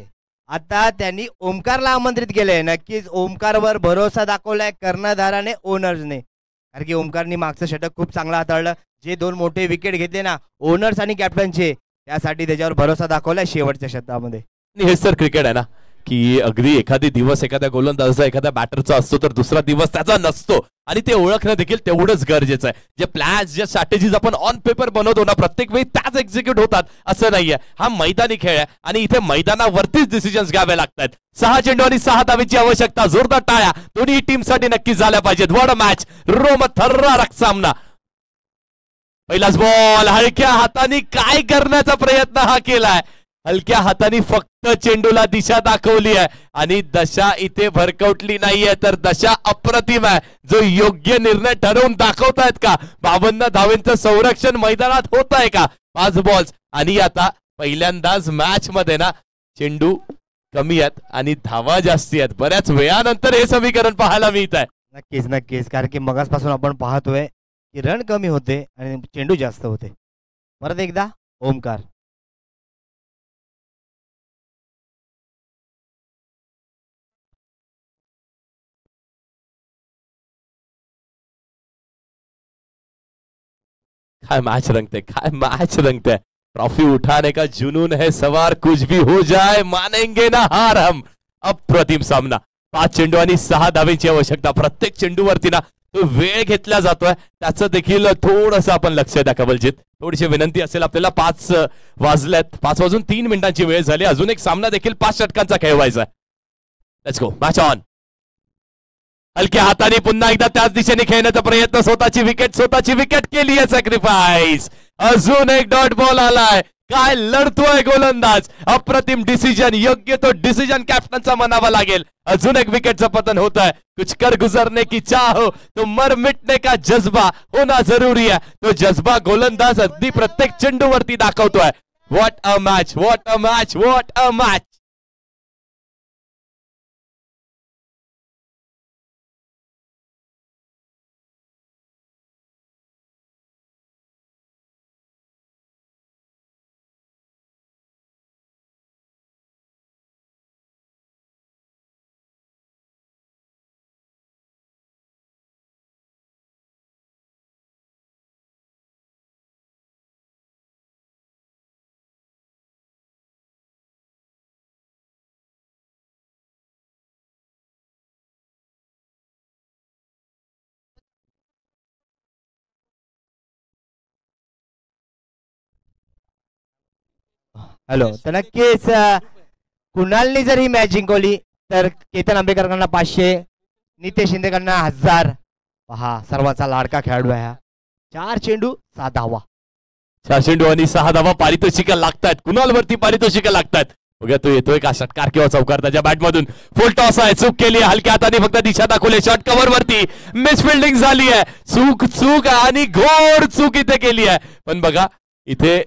आता त्यांनी ओमकारला आमंत्रित केलंय. नक्कीच ओमकारवर भरोसा दाखवलाय कर्णधाराने, ओनर्सने. कारण की ओमकारनी मागचं षटक खूप चांगलं हाताळलं. जे 2 मोठे विकेट घेतले ना ओनर्स आणि कॅप्टनचे, त्यासाठी त्याच्यावर भरोसा दाखवलाय शेवटच्या षटकामध्ये. आणि हेच तर क्रिकेट आहे ना, की अगदी एखादी दिवस एखाद्या गोलंदाजाचा एखाद्या बॅटरचा असतो तर दुसरा दिवस त्याचा नसतो, आणि ते ओळखणं देखील तेवढंच गरजेचं आहे. जे प्लॅन्स ज्या स्ट्रॅटेजीज आपण ऑन पेपर बनवतो ना, प्रत्येक वेळी त्याच एक्झिक्यूट होतात असं नाहीये. हा मैदानी खेळ आहे आणि इथे मैदानावरतीच डिसिजन्स घ्यावे लागतात. 6 चेंडू आणि 6 धावेची आवश्यकता. जोरदार टाळ्या दोन्ही टीमसाठी नक्की झाल्या पाहिजेत. व्हॉट अ मॅच, रोमथर्रारक सामना. पहिलाच बॉल हलक्या हाताने काय करण्याचा प्रयत्न हा केलाय. हलक्या हाताने फक्त चेंडूला दिशा दाखवली आहे आणि दशा इथे भरकवटली नाहीये, तर दशा अप्रतिम आहे. जो योग्य निर्णय ठरवून दाखवतायत का, 52 धावेंचं संरक्षण मैदानात होत आहे का. 5 बॉल्स आणि आता पहिल्यांदाच मॅच मध्ये ना चेंडू कमी आहेत आणि धावा जास्ती आहेत. बऱ्याच वेळानंतर हे समीकरण पाहायला मिळत आहे. नक्कीच नक्कीच, कारण की मगासपासून आपण पाहतोय की रन कमी होते आणि चेंडू जास्त होते. परत एकदा ओमकार. काय मॅच रंगते, काय मॅच रंगते. ट्रॉफी उठाने का जुनून है सवार, कुछ भी हो जाए मानेंगे ना हार हम. अप्रतिम सामना. 5 चेंडू आणि 6 धावेची आवश्यकता. प्रत्येक चेंडूवरती ना तो वेळ घेतला जातोय, त्याचं देखील थोडंसं आपण लक्ष द्या कबलजीत. थोडीशी विनंती असेल आपल्याला. 5 वाजल्यात, 5 वाजून 3 मिनिटांची वेळ झाली. अजून एक सामना देखील 5 षटकांचा खेळवायचा आहे. Let's go, match on. हलक्या हाताने पुन्हा एकदा त्याच दिशेने खेळण्याचा प्रयत्न. स्वतःची विकेट केली आहे सॅक्रिफाईस. अजून एक डॉट बॉल आलाय. काय लढतोय गोलंदाज. अप्रतिम डिसिजन, योग्य तो डिसिजन कॅप्टनचा म्हणावा लागेल. अजून एक विकेटचं पतन होत आहे. कुछ कर गुजरने की चाह हो तो मर मिटने का जज्बा होना जरुरी है. तो जज्बा गोलंदाज अगदी प्रत्येक चेंडूवरती दाखवतोय. What a match, what a match, what a match. Hello. तर नक्कीच कुणालनी जर ही मॅच जिंकवली तर केतन आंबेकरकडनं 500, नितेश शिंदेकडनं 1000. पहा सर्वांचा लाडका खेळाडू आहे हा. 4 चेंडू 7 धावा. 4 चेंडू आणि 6 धावा. पारितोषिकं लागतात कुणालवरती, पारितोषिकं लागतात. बघा तो येतोय का षटकार किंवा चौकार त्याच्या बॅटमधून. फुल टॉस आहे, चूक केली आहे. हलक्या हाताने फक्त दिशा दाखवली. शॉट कव्हर वरती मिस फिल्डिंग झाली आहे. चूक आणि घोर चूक इथे केली आहे. पण बघा इथे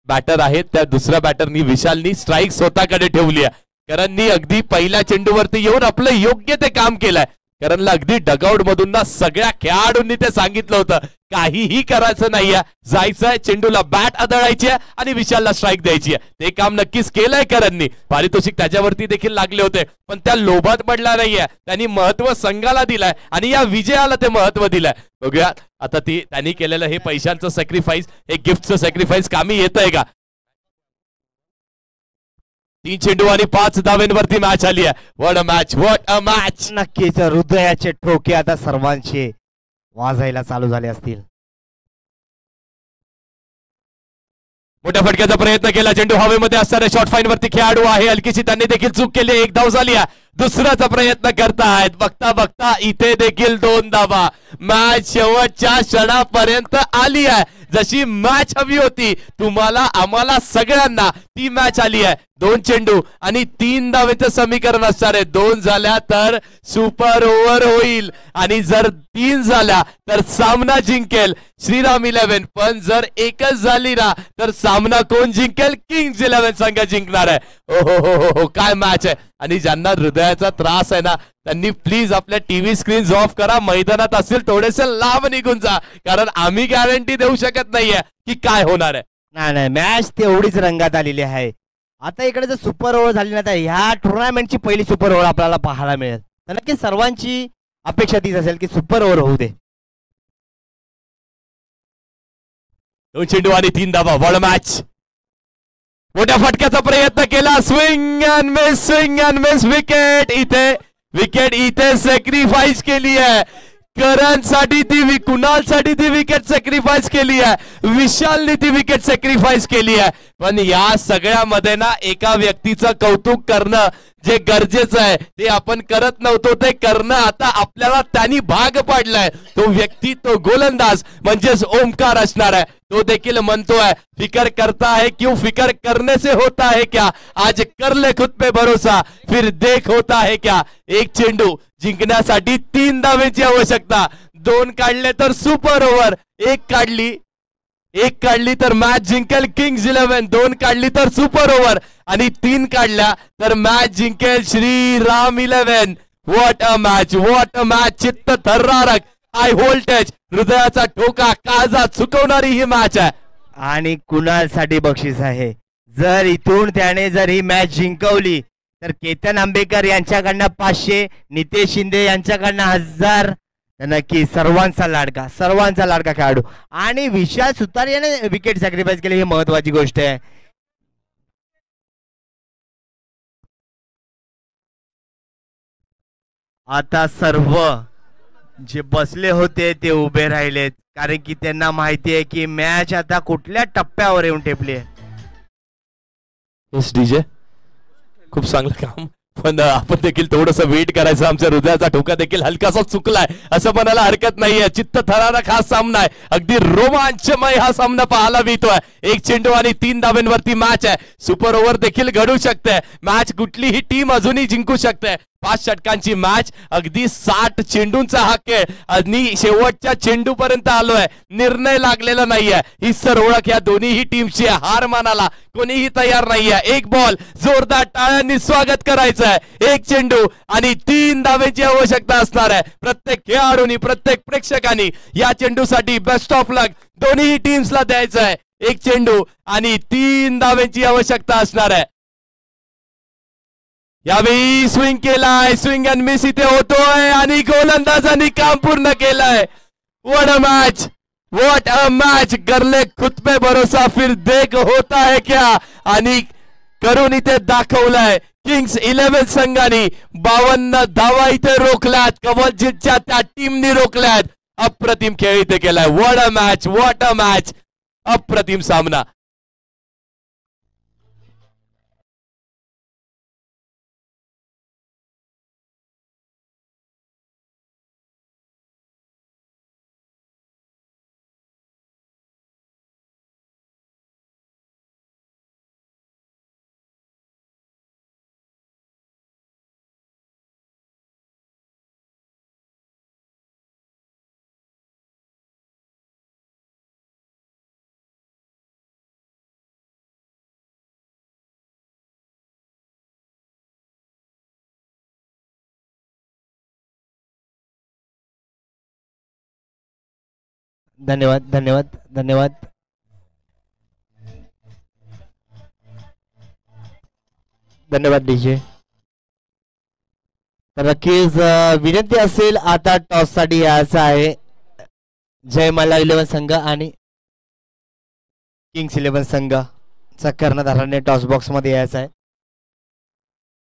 बॅटर आहेत, त्या दुसऱ्या बॅटरनी विशालनी स्ट्राईक स्वतःकडे ठेवली आहे. करणनी अगदी पहिल्या चेंडूवरती येऊन आपलं योग्य ते काम केलंय. करणला अगदी डगआउट मधून ना सगळ्या खेळाडूंनी ते सांगितलं होतं काहीही करायचं नाहीये, जायचंय, चेंडूला बॅट आदळायची आहे आणि विशालला स्ट्राईक द्यायची आहे. ते काम नक्कीच केलंय करणनी. पारितोषिक त्याच्यावरती देखील लागले होते, पण त्या लोभात पडला नाहीये. त्यांनी महत्व संघाला दिलाय आणि या विजयाला ते महत्व दिलंय. बघूया आता त्यांनी केलेलं हे पैशांचं सॅक्रिफाईस, हे गिफ्टचं सॅक्रिफाईस कामी येतंय का. 3 चेंडू आणि 5 धावेंवरती मॅच आली आहे. What a match, what a match. नक्कीच हृदयाचे ठोके आता सर्वांचे वाजायला चालू झाले असतील. मोठ्या फटक्याचा प्रयत्न केला. चेंडू हवेमध्ये असणाऱ्या शॉर्ट फाईन वरती खेळाडू आहे. हलकीशी त्यांनी देखील चूक केली. 1 धाव झाली आहे. दुसऱ्याचा प्रयत्न करतायत. बघता बघता इथे देखील 2 धावा. मॅच शेवटच्या क्षणापर्यंत आली आहे. जशी मॅच हवी होती तुम्हाला, आम्हाला सगळ्यांना, ती मॅच आली आहे. 2 चेंडू आणि 3 धावेचं समीकरण असणार आहे. 2 झाल्या तर सुपर ओव्हर होईल आणि जर 3 झाल्या तर सामना जिंकेल श्रीराम 11. पण जर एकच झाली ना तर सामना कोण जिंकेल? किंग्स 11 संघ जिंकणार आहे. ओ हो, काय मॅच आहे. आणि ज्यांना हृदयाचा त्रास आहे ना त्यांनी प्लीज आपल्या टीव्ही स्क्रीन ऑफ करा. मैदानात असेल थोडेसे लांब निघून जा, कारण आम्ही गॅरंटी देऊ शकत नाहीये की काय होणार आहे. नाही, मॅच तेवढीच रंगात आलेली आहे. आता इकडे जर सुपर ओव्हर झाली ना तर ह्या टुर्नामेंटची पहिली सुपर ओव्हर आपल्याला पाहायला मिळेल. तर नक्की सर्वांची अपेक्षा तीच असेल की सुपर ओव्हर होऊ दे. 2 चेंडू आणि 3 धावा. Ball match. मोठ्या फटक्याचा प्रयत्न केला. Swing and miss wicket. Wicket इथे सॅक्रिफाईस केली आहे. करणसाठी ती कुणालसाठी ती विकेट सॅक्रिफाईस केली आहे. विशालने ती विकेट सॅक्रिफाईस केली आहे. पण या सगळ्यामध्ये ना एका व्यक्तीचं कौतुक करणं जे गरजेचं आहे ते आपण करत नव्हतो. ते करणं आता आपल्याला त्यांनी भाग पाडलाय. तो व्यक्ती, तो गोलंदाज म्हणजेच ओमकार असणार आहे. तो देखील म्हणतोय फिकर करता है क्यों, फिकर करने से होता है क्या, आज कर ले खुद पे भरोसा फिर देख होता है क्या. एक चेंडू जिंकण्यासाठी 3 धावेची आवश्यकता. 2 काढले तर सुपर ओव्हर. एक काढली तर मॅच जिंकेल किंग्स 11. 2 काढली तर सुपर ओव्हर आणि 3 काढल्या तर मॅच जिंकेल Shriram 11. What a match, what a match. चित्त थर्रारक, हाय व्होल्टेज, हृदयाचा ठोका, काळजा चुकवणारी ही मॅच आहे. आणि कुणालसाठी बक्षीस आहे. जर इथून त्याने जर ही मॅच जिंकवली तर केतन आंबेकर यांच्याकडनं 500, नितेश शिंदे यांच्याकडनं 1000. नक्की सर्वांचा लाडका खेळाडू. आणि विशाल सुतार याने विकेट सॅक्रिफाईस केली, ही महत्वाची गोष्ट आहे. आता सर्व जे बसले होते ते उभे राहिलेत, कारण की त्यांना माहिती आहे की मॅच आता कुठल्या टप्प्यावर येऊन ठेपली आहे. येस डीजे, खूप चांगलं काम. पण आपण देखील थोडस वेट करायचं. आमच्या हृदयाचा ठोका देखील हलकासा चुकलाय असं म्हणायला हरकत नाहीये. चित्त थरारक हा सामना आहे. अगदी रोमांचमय हा सामना पाहायला मिळतोय. 1 चेंडू आणि 3 धावांवरती मॅच आहे. सुपर ओव्हर देखील घडू शकते. मॅच कुठलीही टीम अजूनही जिंकू शकते. 5 षटकांची मॅच, अगदी 60 चेंडूंचा हा खेळ आणि शेवटच्या चेंडू पर्यंत आलोय. निर्णय लागलेला नाहीये. ही सर ओळख या दोन्हीही टीमची. हार मानाला कोणीही तयार नाहीये. एक बॉल, जोरदार टाळ्यांनी स्वागत करायचं आहे. 1 चेंडू आणि 3 धावेची आवश्यकता असणार आहे. प्रत्येक खेळाडूंनी, प्रत्येक प्रेक्षकांनी या चेंडूसाठी बेस्ट ऑफ लक दोन्ही टीम्सला द्यायचं आहे. 1 चेंडू आणि 3 धावेची आवश्यकता असणार आहे. यावेळी स्विंग केलाय. स्विंग अँड मिस इथे होतोय आणि गोलंदाजांनी काम पूर्ण केलंय. What a match, what a match. कर ले खुद पे भरोसा फिर देख होता है क्या. आणि करून इथे दाखवलंय. किंग्स 11 संघाने 52 धावा इथे रोखल्यात. कवलजीतच्या त्या टीमनी रोखल्यात. अप्रतिम खेळ इथे केलाय. What a match, what a match. अप्रतिम सामना. धन्यवाद धन्यवाद धन्यवाद. धन्यवाद डीजे. तर नक्कीच विनंती असेल आता टॉस साठी यायचं आहे. जय मल्हार 11 संघ आणि किंग्स 11 संघाचा कर्णधाराने टॉस बॉक्स मध्ये यायचं आहे.